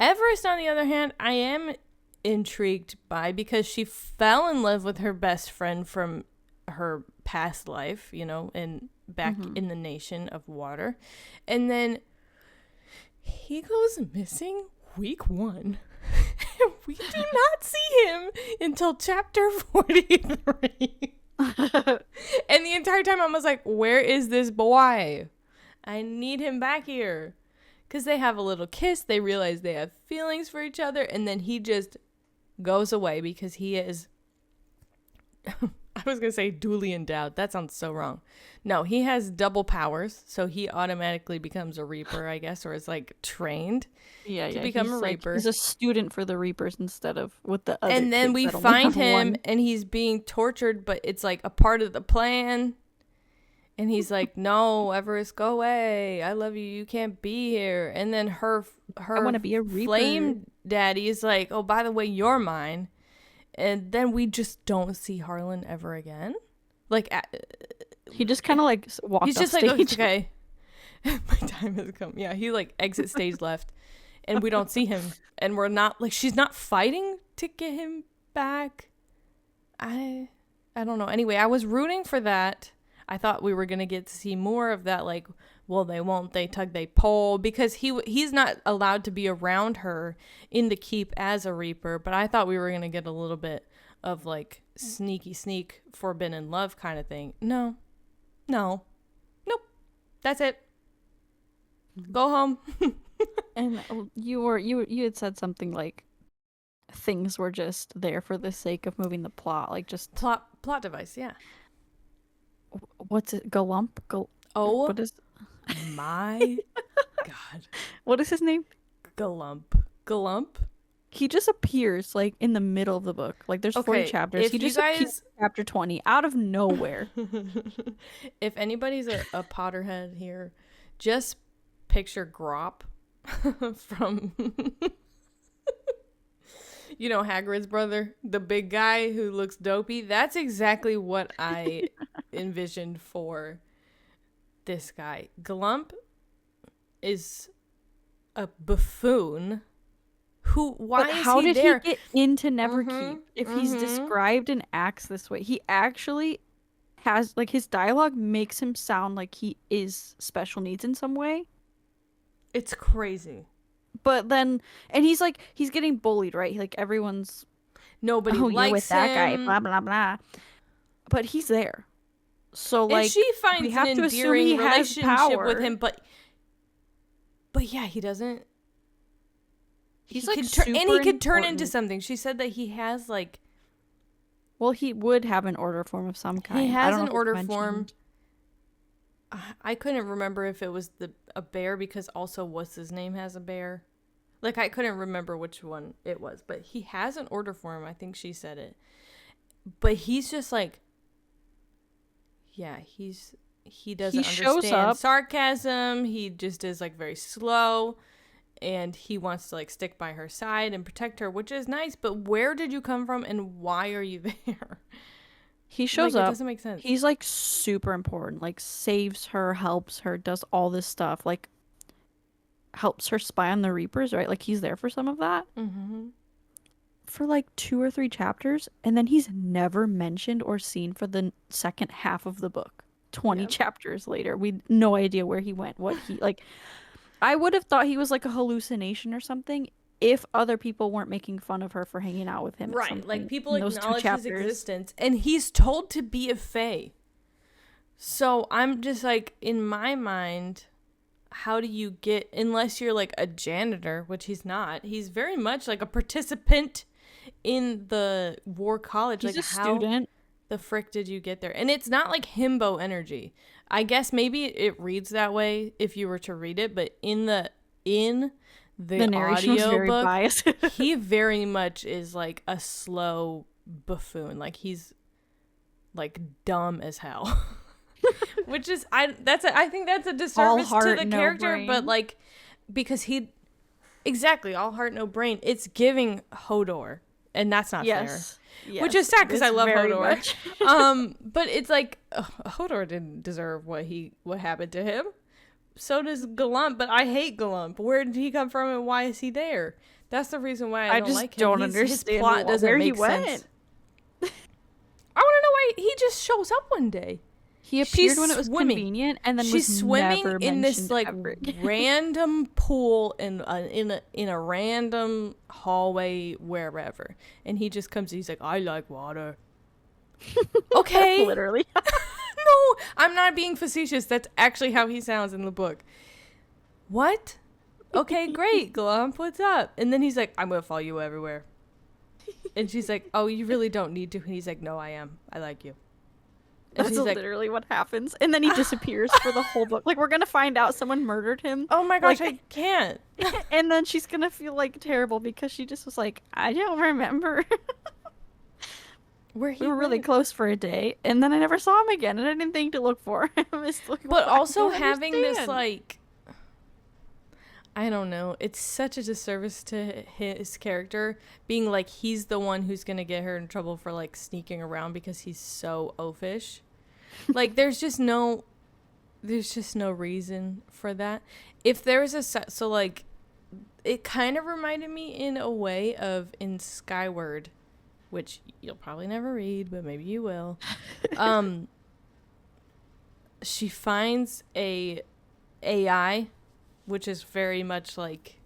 Speaker 1: Everest, on the other hand, I am intrigued by because she fell in love with her best friend from her past life, and back in the nation of water. And then he goes missing week 1. We do not see him until chapter 43. And the entire time I was like, where is this boy? I need him back here. Because they have a little kiss, they realize they have feelings for each other, and then he just goes away because he is, I was going to say duly endowed. That sounds so wrong. No, he has double powers, so he automatically becomes a Reaper, I guess, or is like trained to become a Reaper.
Speaker 2: He's a student for the Reapers instead of with the other
Speaker 1: And then we find him, and he's being tortured, but it's like a part of the plan. And he's like, no, Everest, go away. I love you. You can't be here. And then her
Speaker 2: I want to be a Reaper.
Speaker 1: Flame daddy is like, oh, by the way, you're mine. And then we just don't see Harlan ever again. Like,
Speaker 2: he just kind of like walked
Speaker 1: he's
Speaker 2: off
Speaker 1: just
Speaker 2: stage.
Speaker 1: like, okay, my time has come. Yeah, he like exit stage left. And we don't see him. And we're not, like, she's not fighting to get him back. I don't know. Anyway, I was rooting for that. I thought we were gonna get to see more of that, like, well, they won't, they tug, they pull, because he's not allowed to be around her in the keep as a Reaper. But I thought we were gonna get a little bit of like sneaky sneak forbidden love kind of thing. No, nope. That's it. Go home.
Speaker 2: And you had said something like things were just there for the sake of moving the plot, like just
Speaker 1: plot device. Yeah.
Speaker 2: What's it? Galump?
Speaker 1: Oh,
Speaker 2: what is
Speaker 1: my God.
Speaker 2: What is his name?
Speaker 1: Galump.
Speaker 2: He just appears like in the middle of the book. Like there's 40 chapters. He just appears in chapter 20 out of nowhere.
Speaker 1: If anybody's a Potterhead here, just picture Grop from Hagrid's brother, the big guy who looks dopey. That's exactly what I envisioned for this guy. Glump is a buffoon.
Speaker 2: How did he get into Neverkeep if he's described and acts this way? He actually has, like, his dialogue makes him sound like he is special needs in some way.
Speaker 1: It's crazy.
Speaker 2: But then, and he's getting bullied, right? Like, nobody likes with him. That guy, blah, blah, blah. But he's there. So, like,
Speaker 1: and she finds an endearing relationship with him, but yeah, he doesn't. He could turn into something. She said that he has, like...
Speaker 2: Well, he would have an order form of some kind.
Speaker 1: He has an order form. I couldn't remember if it was a bear, because also what's his name has a bear. Like, I couldn't remember which one it was, but he has an order form. I think she said it. But he's just like... Yeah, he doesn't understand sarcasm. He just is, like, very slow. And he wants to, like, stick by her side and protect her, which is nice. But where did you come from and why are you there?
Speaker 2: He shows up.
Speaker 1: It doesn't make sense.
Speaker 2: He's, like, super important. Like, saves her, helps her, does all this stuff. Like, helps her spy on the Reapers, right? Like, he's there for some of that.
Speaker 1: Mm-hmm.
Speaker 2: For, like, 2 or 3 chapters. And then he's never mentioned or seen for the second half of the book. 20 chapters later. We had no idea where he went, what he, like... I would have thought he was like a hallucination or something if other people weren't making fun of her for hanging out with him.
Speaker 1: Right, like people acknowledge his existence, and he's told to be a fae. So I'm just like, in my mind, how do you get, unless you're like a janitor, which he's not. He's very much like a participant in the war college.
Speaker 2: He's
Speaker 1: like
Speaker 2: a student.
Speaker 1: The frick did you get there? And it's not like himbo energy. I guess maybe it reads that way if you were to read it, but in the audiobook, he very much is like a slow buffoon. Like, he's like dumb as hell. Which is I think that's a disservice to the character, but like, because exactly, all heart no brain. It's giving Hodor, and that's not fair. Yes, which is sad because I love Hodor. But it's like, Hodor didn't deserve what happened to him. So does Galump, but I hate Galump. Where did he come from and why is he there? That's the reason why I don't like him.
Speaker 2: Don't understand
Speaker 1: his plot doesn't make sense. I want to know why he just shows up one day.
Speaker 2: He appeared when it was convenient, and then
Speaker 1: she's swimming in this like random pool in a random hallway wherever, and he just comes. He's like, I like water. Okay,
Speaker 2: literally.
Speaker 1: No, I'm not being facetious. That's actually how he sounds in the book. What? Okay, great, Glump. What's up? And then he's like, I'm gonna follow you everywhere. And she's like, oh, you really don't need to. And he's like, no, I am. I like you.
Speaker 2: And that's literally what happens. And then he disappears for the whole book. Like, we're going to find out someone murdered him.
Speaker 1: Oh my gosh, I can't.
Speaker 2: And then she's going to feel, like, terrible because she just was like, I don't remember. We were really close for a day. And then I never saw him again. And I didn't think to look for him.
Speaker 1: But also having this, like... I don't know. It's such a disservice to his character, being like he's the one who's going to get her in trouble for like sneaking around because he's so oafish. Like there's just no reason for that. If there was so like it kind of reminded me in a way of in Skyward, which you'll probably never read, but maybe you will. she finds a AI, which is very much like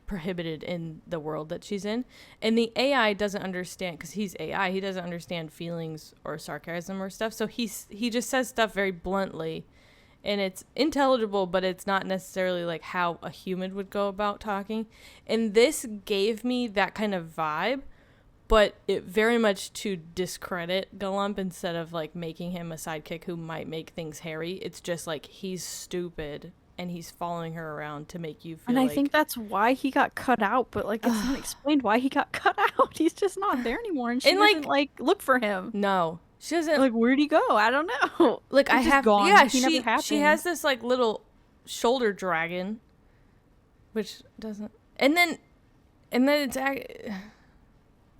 Speaker 1: prohibited in the world that she's in, and the AI doesn't understand, because he's AI, he doesn't understand feelings or sarcasm or stuff, so he just says stuff very bluntly, and it's intelligible, but it's not necessarily like how a human would go about talking. And this gave me that kind of vibe, but it very much to discredit Galump instead of like making him a sidekick who might make things hairy. It's just like he's stupid and he's following her around to make you feel
Speaker 2: And I think that's why he got cut out, but like it's not explained why he got cut out. He's just not there anymore, and she doesn't like look for him.
Speaker 1: No, she doesn't.
Speaker 2: Like, where'd he go? I don't know.
Speaker 1: Like,
Speaker 2: He's
Speaker 1: I have
Speaker 2: gone.
Speaker 1: yeah.
Speaker 2: He
Speaker 1: She has this like little shoulder dragon, which doesn't, and then it's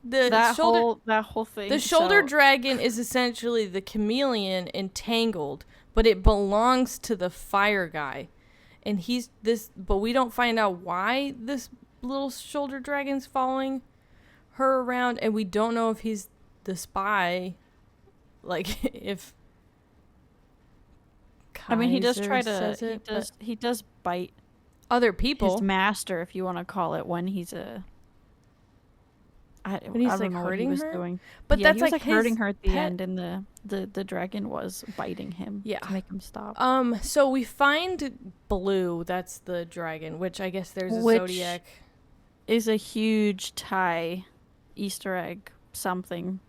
Speaker 2: that whole thing.
Speaker 1: The shoulder dragon is essentially the chameleon entangled, but it belongs to the fire guy. And he's this, but we don't find out why this little shoulder dragon's following her around, and we don't know if he's the spy. Like, if Kaiser,
Speaker 2: I mean, he does try to.
Speaker 1: says it,
Speaker 2: He does bite
Speaker 1: other people.
Speaker 2: his master, if you want to call it, when he's
Speaker 1: when he's like hurting her.
Speaker 2: Doing.
Speaker 1: But
Speaker 2: yeah,
Speaker 1: that's
Speaker 2: he was,
Speaker 1: like
Speaker 2: hurting her at the
Speaker 1: pet.
Speaker 2: end, and the dragon was biting him.
Speaker 1: Yeah.
Speaker 2: To make him stop.
Speaker 1: So we find Blue. That's the dragon, which I guess there's a Zodiac.
Speaker 2: Is a huge tie, Easter egg, something.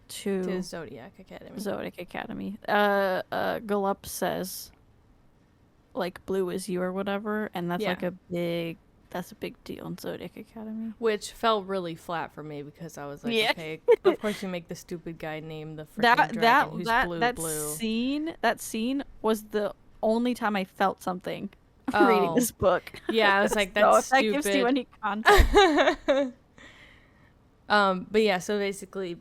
Speaker 2: To
Speaker 1: Zodiac Academy.
Speaker 2: Zodiac Academy. Gallup says, like, blue is you or whatever, and that's like a big deal in Zodiac Academy.
Speaker 1: Which fell really flat for me because I was like, okay, of course you make the stupid guy name the freaking dragon who's blue.
Speaker 2: That scene was the only time I felt something reading this book.
Speaker 1: Yeah, I was like, that's
Speaker 2: so if
Speaker 1: stupid.
Speaker 2: that gives you any context.
Speaker 1: But yeah, so basically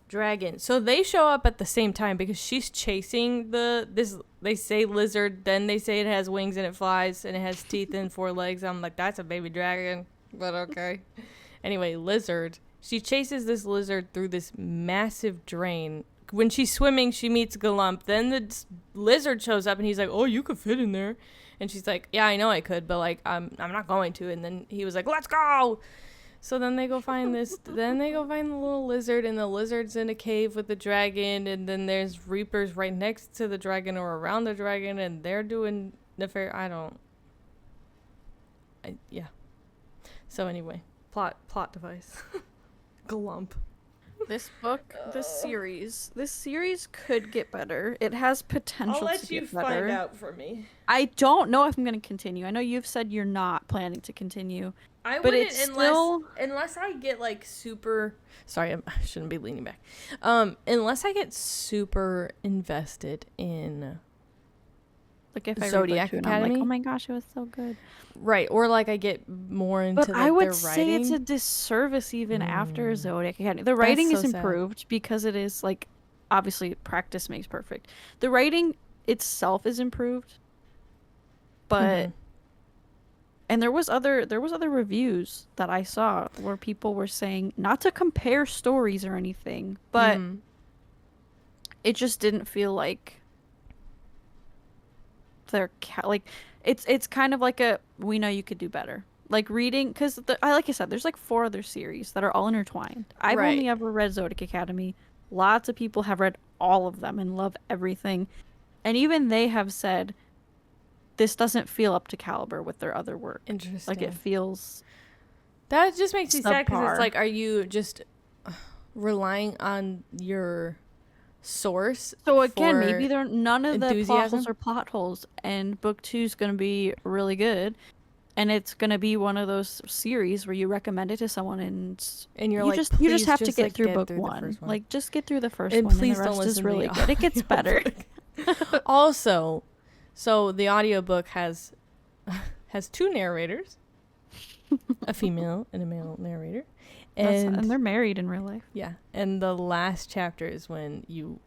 Speaker 1: dragon. So they show up at the same time because she's chasing they say lizard, then they say it has wings and it flies and it has teeth and 4 legs. I'm like, that's a baby dragon, but okay. Anyway, lizard. She chases this lizard through this massive drain. When she's swimming, she meets Galump. Then the lizard shows up and he's like, oh, you could fit in there. And she's like, yeah, I know I could, but like I'm not going to. And then he was like, let's go. So then they go find the little lizard, and the lizard's in a cave with the dragon, and then there's reapers right next to the dragon or around the dragon, and they're doing yeah. So anyway, plot device. Glump.
Speaker 2: This book, this series could get better. It has potential to get better.
Speaker 1: I'll let you find out for me.
Speaker 2: I don't know if I'm going to continue. I know you've said you're not planning to continue.
Speaker 1: I
Speaker 2: but
Speaker 1: wouldn't
Speaker 2: it's
Speaker 1: unless I get like super. Sorry, I shouldn't be leaning back. Unless I get super invested in.
Speaker 2: Like if I
Speaker 1: Zodiac
Speaker 2: read
Speaker 1: Academy,
Speaker 2: I'm like, oh my gosh, it was so good.
Speaker 1: Right, or like I get more into.
Speaker 2: But
Speaker 1: like,
Speaker 2: I would
Speaker 1: their
Speaker 2: say
Speaker 1: writing.
Speaker 2: it's a disservice even after Zodiac Academy. The writing is
Speaker 1: sad.
Speaker 2: improved because it is like, obviously practice makes perfect. The writing itself is improved, but. And there was other reviews that I saw where people were saying not to compare stories or anything, but it just didn't feel like they're like it's kind of like a we know you could do better. Like reading, because like I said, there's like 4 other series that are all intertwined. I've only ever read Zodiac Academy. Lots of people have read all of them and love everything, and even they have said. This doesn't feel up to caliber with their other work.
Speaker 1: Interesting.
Speaker 2: Like it feels.
Speaker 1: That just makes me sad because
Speaker 2: subpar.
Speaker 1: it's like, are you just relying on your source?
Speaker 2: So again, maybe none of the plot
Speaker 1: enthusiasm?
Speaker 2: holes are plot holes, and book 2 is going to be really good, and it's going to be one of those series where you recommend it to someone, and
Speaker 1: you're
Speaker 2: you
Speaker 1: like,
Speaker 2: just have to
Speaker 1: like,
Speaker 2: get through book 1. Like just get through the first one,
Speaker 1: please
Speaker 2: and the
Speaker 1: don't
Speaker 2: rest is
Speaker 1: listen to
Speaker 2: really
Speaker 1: the
Speaker 2: good. It gets better.
Speaker 1: Also. So the audiobook has 2 narrators, a female and a male narrator, and
Speaker 2: they're married in real life.
Speaker 1: Yeah, and the last chapter is when you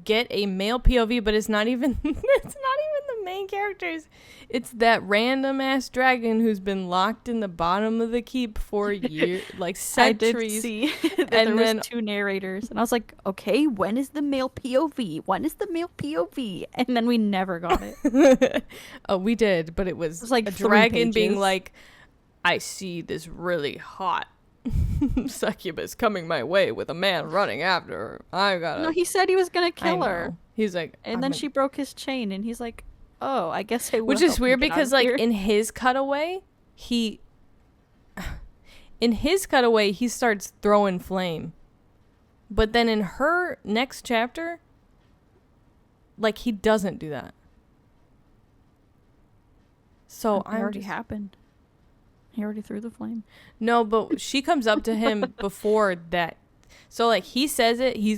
Speaker 1: get a male POV, but it's not even the main characters. It's that random ass dragon who's been locked in the bottom of the keep for years, like centuries.
Speaker 2: I did see that there was 2 narrators, and I was like, okay, when is the male POV? When is the male POV? And then we never got it.
Speaker 1: Oh, we did, but it was
Speaker 2: like
Speaker 1: a dragon being
Speaker 2: pages.
Speaker 1: like, I see this really hot succubus coming my way with a man running after her. I gotta.
Speaker 2: No, he said he was gonna kill her.
Speaker 1: Know. He's like,
Speaker 2: and then she broke his chain, and he's like, "Oh, I guess I will."
Speaker 1: Which is weird because, like, in his cutaway, he starts throwing flame, but then in her next chapter, like, he doesn't do that. So
Speaker 2: it already happened. He already threw the flame.
Speaker 1: No, but she comes up to him before that. So, like, he says it. He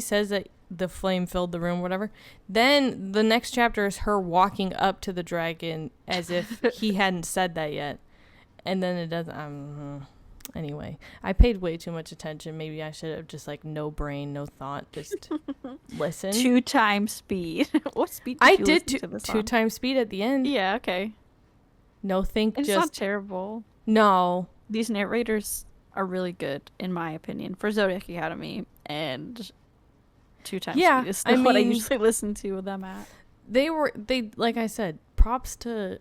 Speaker 1: says that the flame filled the room, whatever. Then the next chapter is her walking up to the dragon as if he hadn't said that yet. And then it doesn't. Anyway, I paid way too much attention. Maybe I should have just, like, no brain, no thought, just listen.
Speaker 2: 2 times speed. What speed?
Speaker 1: I did 2 times speed at the end.
Speaker 2: Yeah, okay.
Speaker 1: No think.
Speaker 2: It's
Speaker 1: just
Speaker 2: not terrible.
Speaker 1: No.
Speaker 2: These narrators are really good, in my opinion, for Zodiac Academy, and 2 times speed is still what I usually listen to them at.
Speaker 1: They like I said, props to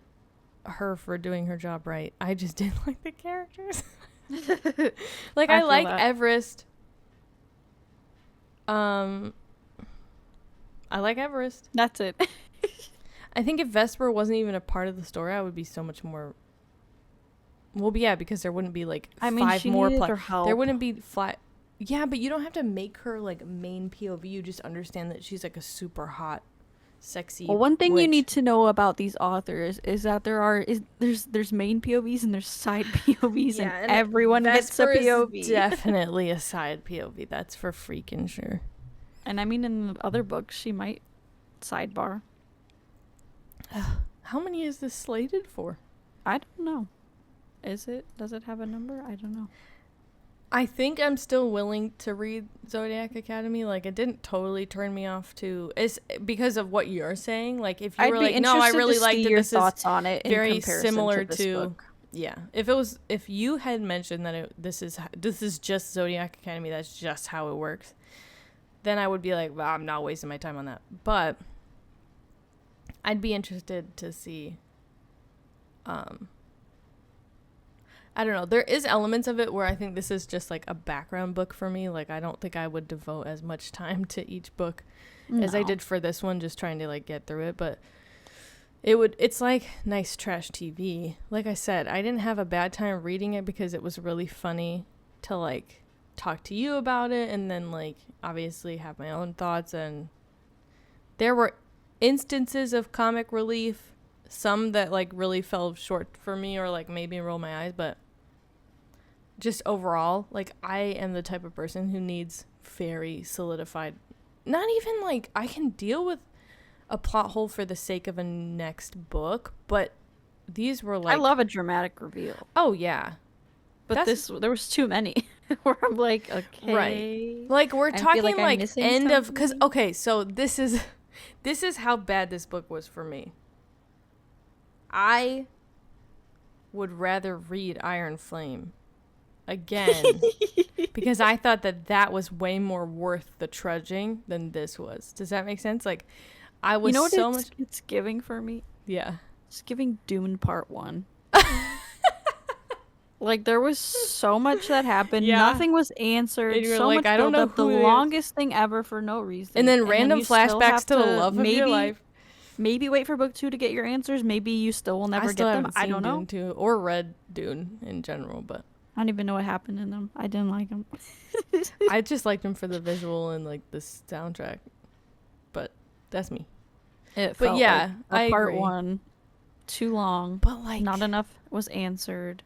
Speaker 1: her for doing her job right. I just didn't like the characters. Like, I like that. Everest. I like Everest.
Speaker 2: That's it.
Speaker 1: I think if Vesper wasn't even a part of the story, I would be so much more. Well, yeah, because there wouldn't be, like, 5 more plots. There wouldn't be flat. Yeah, but you don't have to make her, like, main POV. You just understand that she's, like, a super hot, sexy.
Speaker 2: Well, one thing
Speaker 1: witch.
Speaker 2: you need to know about these authors is that there's main POVs and there's side POVs, and everyone gets a POV.
Speaker 1: Is definitely a side POV. That's for freaking sure.
Speaker 2: And I mean, in the other books, she might sidebar.
Speaker 1: How many is this slated for?
Speaker 2: I don't know. Does it have a number? I don't know.
Speaker 1: I think I'm still willing to read Zodiac Academy. Like, it didn't totally turn me off to, it's because of what you're saying. Like, if you were like, no, I really liked it, this
Speaker 2: thoughts on it
Speaker 1: very similar
Speaker 2: to
Speaker 1: to
Speaker 2: book.
Speaker 1: Yeah. If you had mentioned that this is just Zodiac Academy, that's just how it works, then I would be like, well, I'm not wasting my time on that. But I'd be interested to see, I don't know. There is elements of it where I think this is just, like, a background book for me. Like, I don't think I would devote as much time to each book as I did for this one, just trying to, like, get through it. But it's like nice trash TV. Like I said, I didn't have a bad time reading it because it was really funny to, like, talk to you about it and then, like, obviously have my own thoughts. And there were instances of comic relief, some that, like, really fell short for me or, like, made me roll my eyes, but just overall, like, I am the type of person who needs very solidified, not even, like, I can deal with a plot hole for the sake of a next book, but these were, like,
Speaker 2: I love a dramatic reveal.
Speaker 1: Oh yeah,
Speaker 2: but there was too many where I'm like, okay,
Speaker 1: right, like, we're talking like end something? Of, because okay, so this is how bad this book was for me. I would rather read Iron Flame again because I thought that was way more worth the trudging than this was. Does that make sense? Like, I was, you know what, so much.
Speaker 2: It's giving for me.
Speaker 1: Yeah,
Speaker 2: it's giving Dune Part 1. Like, there was so much that happened. Yeah. Nothing was answered. So like, much I don't know who the longest thing ever for no reason.
Speaker 1: And then random flashbacks to the love of your life.
Speaker 2: Maybe wait for book 2 to get your answers. Maybe you still will never get them. I don't know.
Speaker 1: Dune 2 or read Dune in general, but
Speaker 2: I don't even know what happened in them. I didn't like them.
Speaker 1: I just liked them for the visual and, like, the soundtrack. But that's me.
Speaker 2: But yeah, like part agree. 1 too long.
Speaker 1: But, like,
Speaker 2: not enough was answered.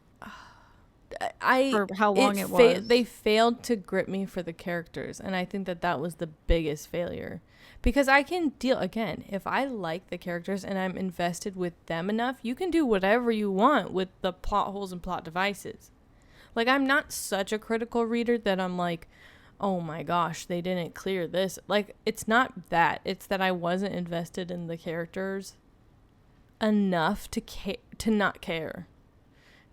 Speaker 2: For how long it was.
Speaker 1: They failed to grip me for the characters, and I think that was the biggest failure. Because I can deal, again, if I like the characters and I'm invested with them enough, you can do whatever you want with the plot holes and plot devices. Like, I'm not such a critical reader that I'm like, oh my gosh, they didn't clear this. Like, it's not that. It's that I wasn't invested in the characters enough to not care.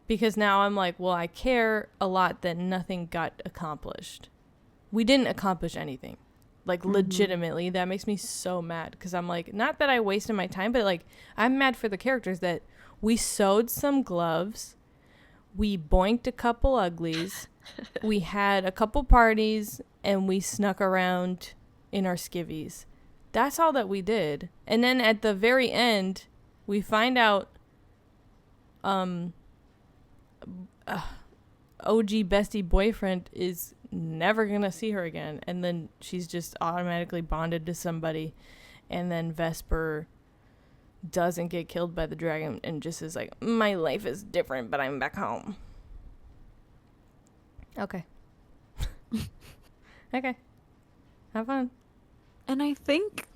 Speaker 1: Because now I'm like, well, I care a lot that nothing got accomplished. We didn't accomplish anything. Like, legitimately, that makes me so mad. Because I'm like, not that I wasted my time, but, like, I'm mad for the characters that we sewed some gloves. We boinked a couple uglies. We had a couple parties. And we snuck around in our skivvies. That's all that we did. And then at the very end, we find out OG bestie boyfriend is never gonna see her again, and then she's just automatically bonded to somebody, and then Vesper doesn't get killed by the dragon and just is like, my life is different, but I'm back home. Okay. Okay. Have fun.
Speaker 2: And I think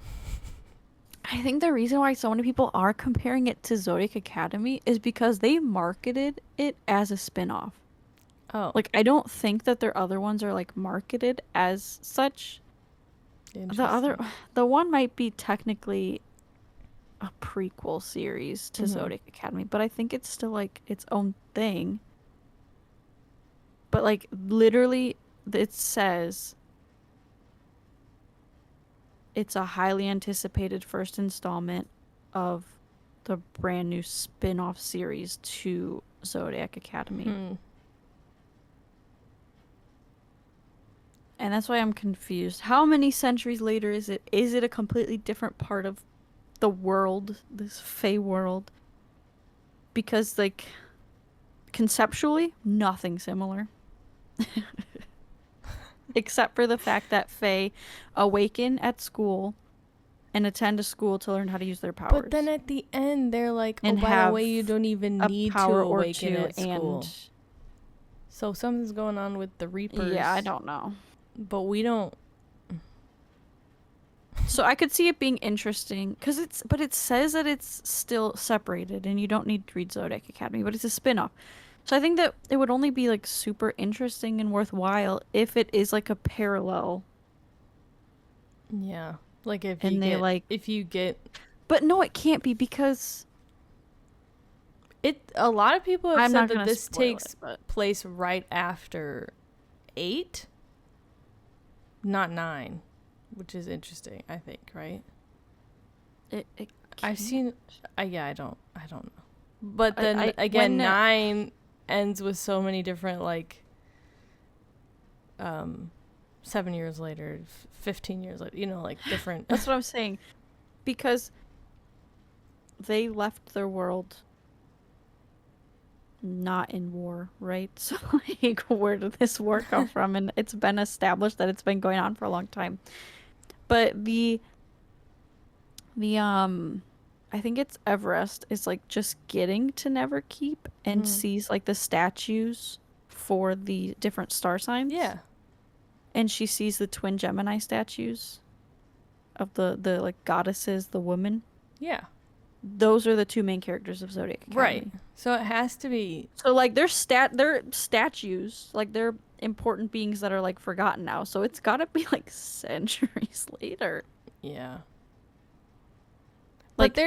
Speaker 2: the reason why so many people are comparing it to Zodiac Academy is because they marketed it as a spin-off.
Speaker 1: Oh.
Speaker 2: Like, I don't think that their other ones are, like, marketed as such. The one might be technically a prequel series to Zodiac Academy, but I think it's still, like, its own thing. But, like, literally, it says it's a highly anticipated first installment of the brand new spin-off series to Zodiac Academy. And that's why I'm confused. How many centuries later is it? Is it a completely different part of the world, this Fae world? Because, like, conceptually, nothing similar. Except for the fact that Fae awaken at school and attend a school to learn how to use their powers.
Speaker 1: But then at the end, they're like, oh, by the way, you don't even need to awaken at school. So something's going on with the Reapers.
Speaker 2: Yeah, I don't know.
Speaker 1: But we don't.
Speaker 2: So I could see it being interesting because it says that it's still separated and you don't need to read Zodiac Academy, but it's a spin-off. So I think that it would only be like super interesting and worthwhile if it is like a parallel.
Speaker 1: Yeah. Like if you get
Speaker 2: But no, it can't be because
Speaker 1: a lot of people have said that this takes place right after 8, not 9, which is interesting, I think, right? I've seen I don't know. But then again, 9 ends with so many different, like, 7 years later, 15 years later, like, different.
Speaker 2: That's what I'm saying. Because they left their world not in war, right? So, like, where did this war come from? And it's been established that it's been going on for a long time. But the I think it's Everest is, like, just getting to Neverkeep and sees, like, the statues for the different star signs.
Speaker 1: Yeah.
Speaker 2: And she sees the twin Gemini statues of the like, goddesses, the women.
Speaker 1: Yeah.
Speaker 2: Those are the two main characters of Zodiac Academy.
Speaker 1: Right. So it has to be.
Speaker 2: So, like, they're statues. Like, they're important beings that are, like, forgotten now. So it's got to be, like, centuries later.
Speaker 1: Yeah.
Speaker 2: Like,
Speaker 1: but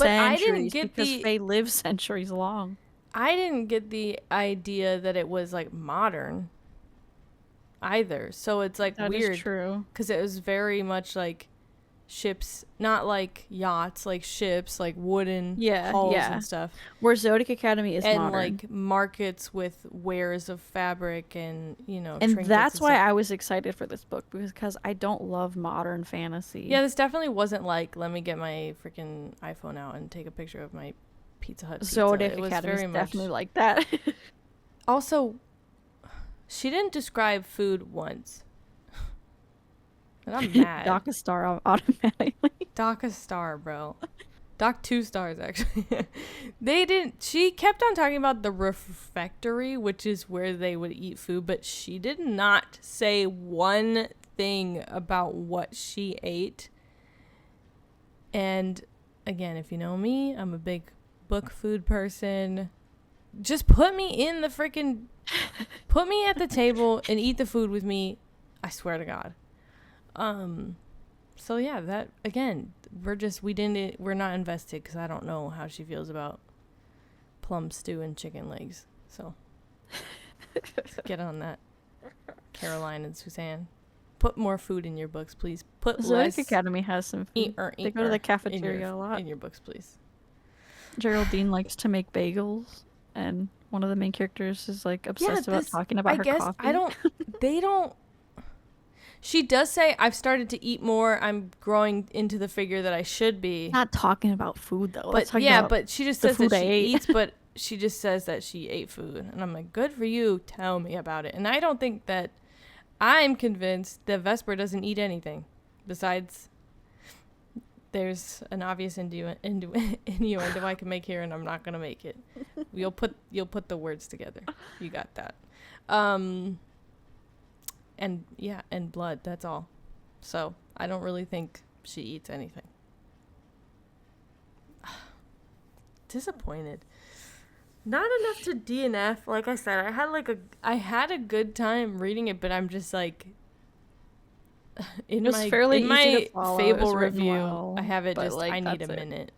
Speaker 1: I didn't get
Speaker 2: because they live centuries long.
Speaker 1: I didn't get the idea that it was, like, modern either. So it's, like,
Speaker 2: that
Speaker 1: weird.
Speaker 2: Is true.
Speaker 1: Because it was very much like ships, not like yachts, like ships, like wooden hulls and stuff.
Speaker 2: Where Zodiac Academy is
Speaker 1: and
Speaker 2: modern.
Speaker 1: Like markets with wares of fabric and
Speaker 2: and that's why I was excited for this book, because I don't love modern fantasy.
Speaker 1: Yeah, this definitely wasn't like, let me get my freaking iPhone out and take a picture of my Pizza Hut pizza.
Speaker 2: Zodiac Academy is definitely like that.
Speaker 1: Also, she didn't describe food once. And I'm mad.
Speaker 2: Dock a star automatically.
Speaker 1: Dock a star, bro. Dock 2 stars, actually. She kept on talking about the refectory, which is where they would eat food, but she did not say one thing about what she ate. And again, if you know me, I'm a big book food person. Just put me in the freaking... Put me at the table and eat the food with me. I swear to God. So yeah, that again, we're not invested because I don't know how she feels about plum stew and chicken legs. So let's get on that, Caroline and Susanne. Put more food in your books, please. Put
Speaker 2: Zodiac
Speaker 1: less.
Speaker 2: Academy has some food. They go to the cafeteria a lot.
Speaker 1: In your books, please.
Speaker 2: Geraldine likes to make bagels, and one of the main characters is like obsessed about talking about her coffee.
Speaker 1: They don't. She does say, I've started to eat more. I'm growing into the figure that I should be.
Speaker 2: Not talking about food, though.
Speaker 1: But but she just says that she eats, but she just says that she ate food. And I'm like, good for you. Tell me about it. And I don't think that... I'm convinced that Vesper doesn't eat anything. Besides, there's an obvious innuendo I can make here, and I'm not going to make it. You'll put the words together. You got that. And blood, that's all. So I don't really think she eats anything. Disappointed. Not enough to DNF. Like I said, I had a good time reading it, but I'm just like in my Fable review, well, I have it just like, I need a minute.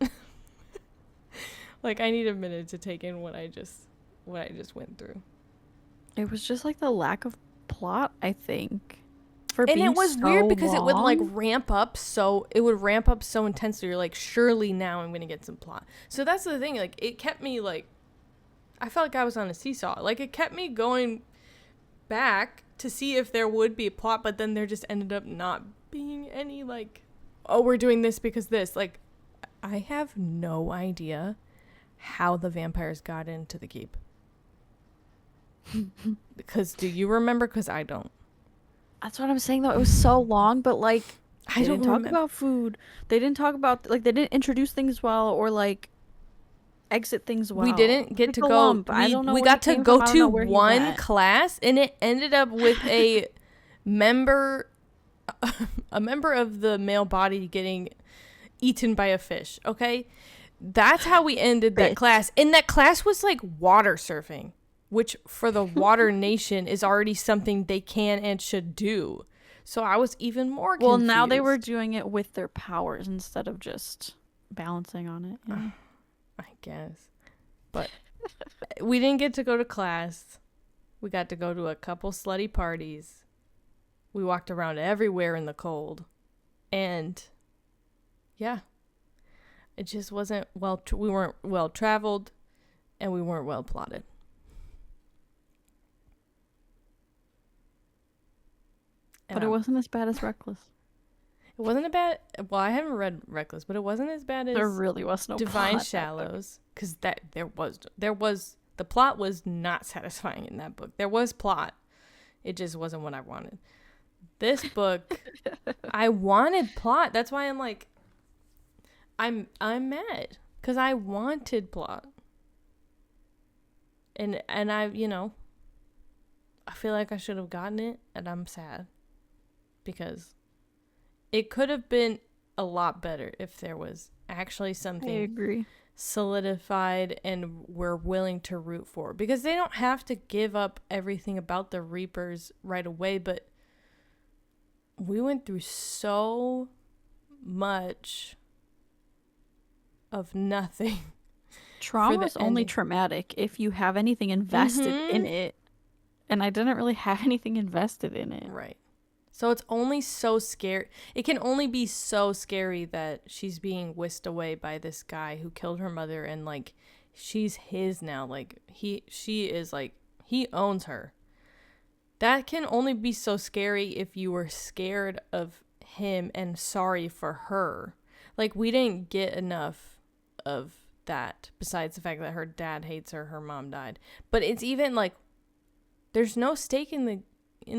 Speaker 1: Like I need a minute to take in what I just went through.
Speaker 2: It was just like the lack of plot, I think.
Speaker 1: And it was weird because it would like ramp up so intensely. You're like, surely now I'm gonna get some plot. So that's the thing, like it kept me like, I felt like I was on a seesaw. Like it kept me going back to see if there would be a plot, but then there just ended up not being any like, oh, we're doing this because this. Like I have no idea how the vampires got into the keep. Because do you remember? Because I don't.
Speaker 2: That's what I'm saying, though. It was so long, but, like, they didn't talk about food. They didn't talk about, like, they didn't introduce things well or, like, exit things well.
Speaker 1: We didn't get to go. We got to go to one class, and it ended up with a member of the male body getting eaten by a fish, okay? That's how we ended that class. And that class was, like, water surfing, which for the water nation is already something they can and should do. So I was even more confused.
Speaker 2: Well, now they were doing it with their powers instead of just balancing on it. Yeah.
Speaker 1: I guess. But we didn't get to go to class. We got to go to a couple slutty parties. We walked around everywhere in the cold. And yeah, it just wasn't we weren't well traveled, and we weren't well plotted.
Speaker 2: But it wasn't as bad as Reckless.
Speaker 1: It wasn't a bad... Well, I haven't read Reckless, but it wasn't as bad as...
Speaker 2: There really was no
Speaker 1: Divine
Speaker 2: plot
Speaker 1: Shallows. Because there was... The plot was not satisfying in that book. There was plot. It just wasn't what I wanted. This book, I wanted plot. That's why I'm like... I'm mad. Because I wanted plot. And I, I feel like I should have gotten it, and I'm sad. Because it could have been a lot better if there was actually something solidified and we're willing to root for. Because they don't have to give up everything about the Reapers right away, but we went through so much of nothing.
Speaker 2: Trauma is only traumatic if you have anything invested in it. And I didn't really have anything invested in it.
Speaker 1: Right. So it's only so scary. It can only be so scary that she's being whisked away by this guy who killed her mother, and like she's his now. Like she is like, he owns her. That can only be so scary if you were scared of him and sorry for her. Like we didn't get enough of that besides the fact that her dad hates her, her mom died. But it's even like there's no stake in the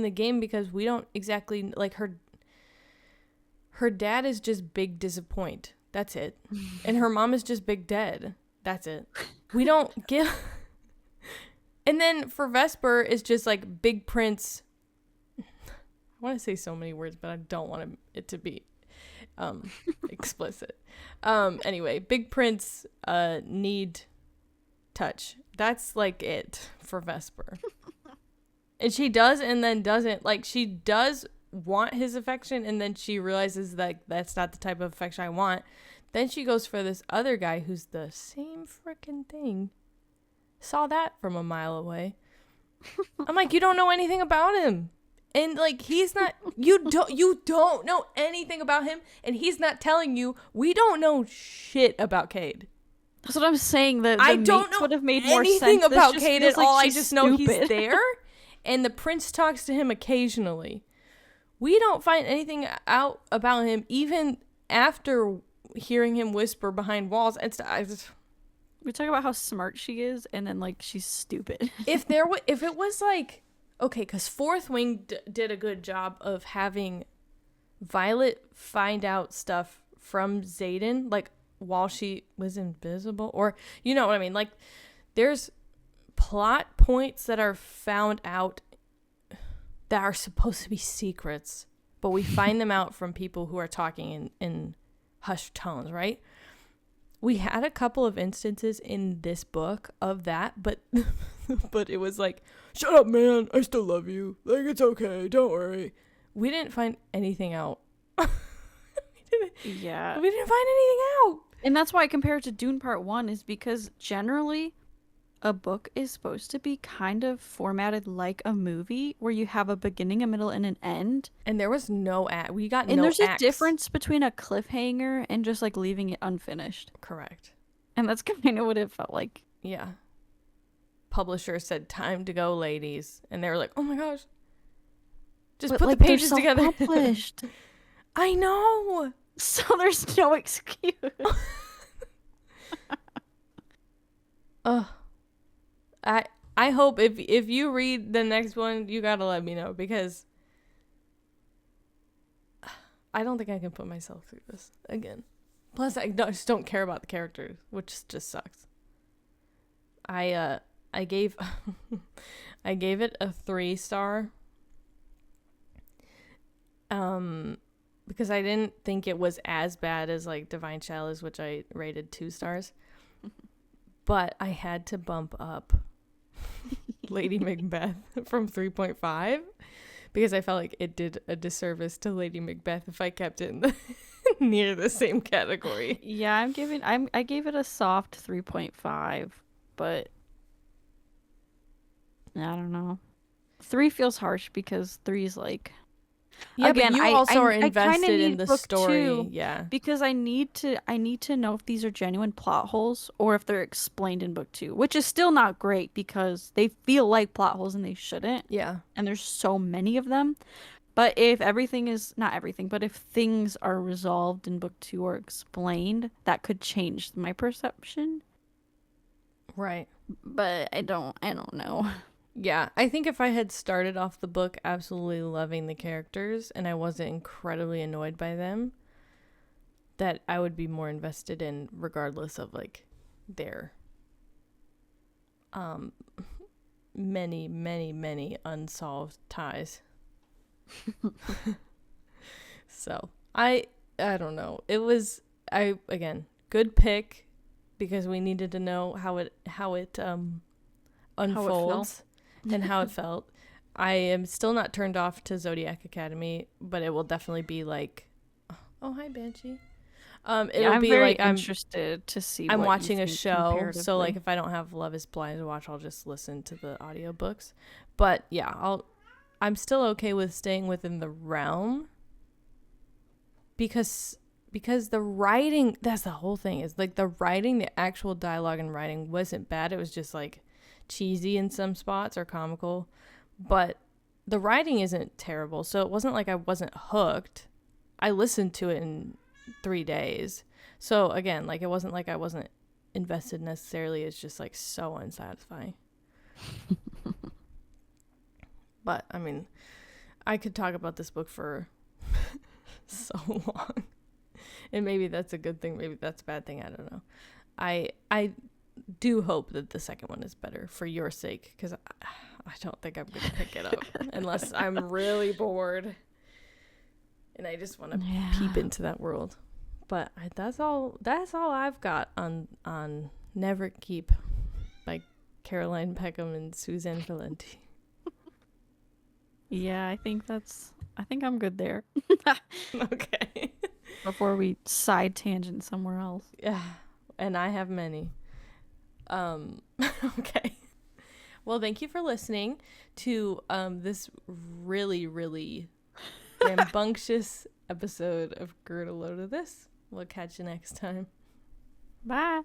Speaker 1: game because we don't exactly like her dad is just big disappoint. That's it. And her mom is just big dead. That's it. We don't give. And then for Vesper it's just like Big Prince. I want to say so many words, but I don't want it to be explicit. Anyway, Big Prince need touch. That's like it for Vesper. And she does and then doesn't. Like, she does want his affection, and then she realizes that that's not the type of affection I want. Then she goes for this other guy who's the same freaking thing. Saw that from a mile away. I'm like, you don't know anything about him. And like, he's not, you don't know anything about him, and he's not telling you. We don't know shit about Cade.
Speaker 2: That's what I'm saying. The
Speaker 1: I don't know
Speaker 2: would have made more
Speaker 1: anything
Speaker 2: sense.
Speaker 1: about Cade at
Speaker 2: like
Speaker 1: all. I
Speaker 2: she's
Speaker 1: just know
Speaker 2: stupid.
Speaker 1: he's there, and the prince talks to him occasionally. We don't find anything out about him, even after hearing him whisper behind walls.
Speaker 2: We talk about how smart she is, and then like she's stupid.
Speaker 1: if it was like, okay, because Fourth Wing did a good job of having Violet find out stuff from Xaden, like while she was invisible, or you know what I mean. Like, there's plot points that are found out that are supposed to be secrets, but we find them out from people who are talking in hushed tones, right? We had a couple of instances in this book of that, but but it was like, shut up, man, I still love you. Like, it's okay, don't worry. We didn't find anything out.
Speaker 2: Yeah.
Speaker 1: We didn't find anything out.
Speaker 2: And that's why I compare it to Dune Part 1, is because generally a book is supposed to be kind of formatted like a movie where you have a beginning, a middle, and an end.
Speaker 1: And there was no act. We got
Speaker 2: and
Speaker 1: no
Speaker 2: there's
Speaker 1: acts.
Speaker 2: a difference between a cliffhanger and just like leaving it unfinished.
Speaker 1: Correct.
Speaker 2: And that's kind of what it felt like.
Speaker 1: Yeah. Publisher said, time to go, ladies. And they were like, oh my gosh. Just put
Speaker 2: like,
Speaker 1: the pages together.
Speaker 2: Published.
Speaker 1: I know.
Speaker 2: So there's no excuse.
Speaker 1: Ugh. I hope if you read the next one, you gotta let me know, because I don't think I can put myself through this again. Plus, I just don't care about the characters, which just sucks. I gave I gave it a 3-star. Because I didn't think it was as bad as like Divine Chalice, which I rated 2 stars. But I had to bump up Lady Macbeth from 3.5 because I felt like it did a disservice to Lady Macbeth if I kept it in the near the same category.
Speaker 2: Yeah, I gave it a soft 3.5, but I don't know. 3 feels harsh because 3 is like,
Speaker 1: yeah,
Speaker 2: again,
Speaker 1: but you also are invested in the story.
Speaker 2: Two,
Speaker 1: yeah,
Speaker 2: because I need to know if these are genuine plot holes or if they're explained in book 2, which is still not great because they feel like plot holes and they shouldn't.
Speaker 1: Yeah,
Speaker 2: and there's so many of them. But if everything is not everything, but if things are resolved in book 2 or explained, that could change my perception.
Speaker 1: right.
Speaker 2: But I don't know.
Speaker 1: Yeah, I think if I had started off the book absolutely loving the characters and I wasn't incredibly annoyed by them, that I would be more invested in, regardless of like their many, many, many unsolved ties. So I don't know. It was again, good pick, because we needed to know how it unfolds and how it felt. I am still not turned off to Zodiac Academy, but it will definitely be like, oh, hi, Banshee. It'll be
Speaker 2: very
Speaker 1: like I'm
Speaker 2: interested to see.
Speaker 1: I'm
Speaker 2: what
Speaker 1: watching
Speaker 2: you
Speaker 1: a
Speaker 2: think
Speaker 1: show, so like
Speaker 2: comparatively.
Speaker 1: if I don't have Love Is Blind to watch, I'll just listen to the audiobooks. But yeah, I'm still okay with staying within the realm, because the writing, that's the whole thing, is like the writing, the actual dialogue and writing wasn't bad. It was just like cheesy in some spots or comical, but the writing isn't terrible. So it wasn't like I wasn't hooked. I listened to it in 3 days. So again, like it wasn't like I wasn't invested necessarily. It's just like so unsatisfying. But I mean, I could talk about this book for so long. And maybe that's a good thing, maybe that's a bad thing, I don't know. I do hope that the second one is better for your sake, because I don't think I'm going to pick it up unless I'm really bored and I just want to peep into that world. But that's all I've got on Never Keep by Caroline Peckham and Susanne Valenti.
Speaker 2: Yeah, I think that's I think I'm good there.
Speaker 1: Okay.
Speaker 2: Before we side tangent somewhere else.
Speaker 1: Yeah, and I have many. Okay. Well, thank you for listening to this really, really rambunctious episode of Gerd a Load of This. We'll catch you next time.
Speaker 2: Bye.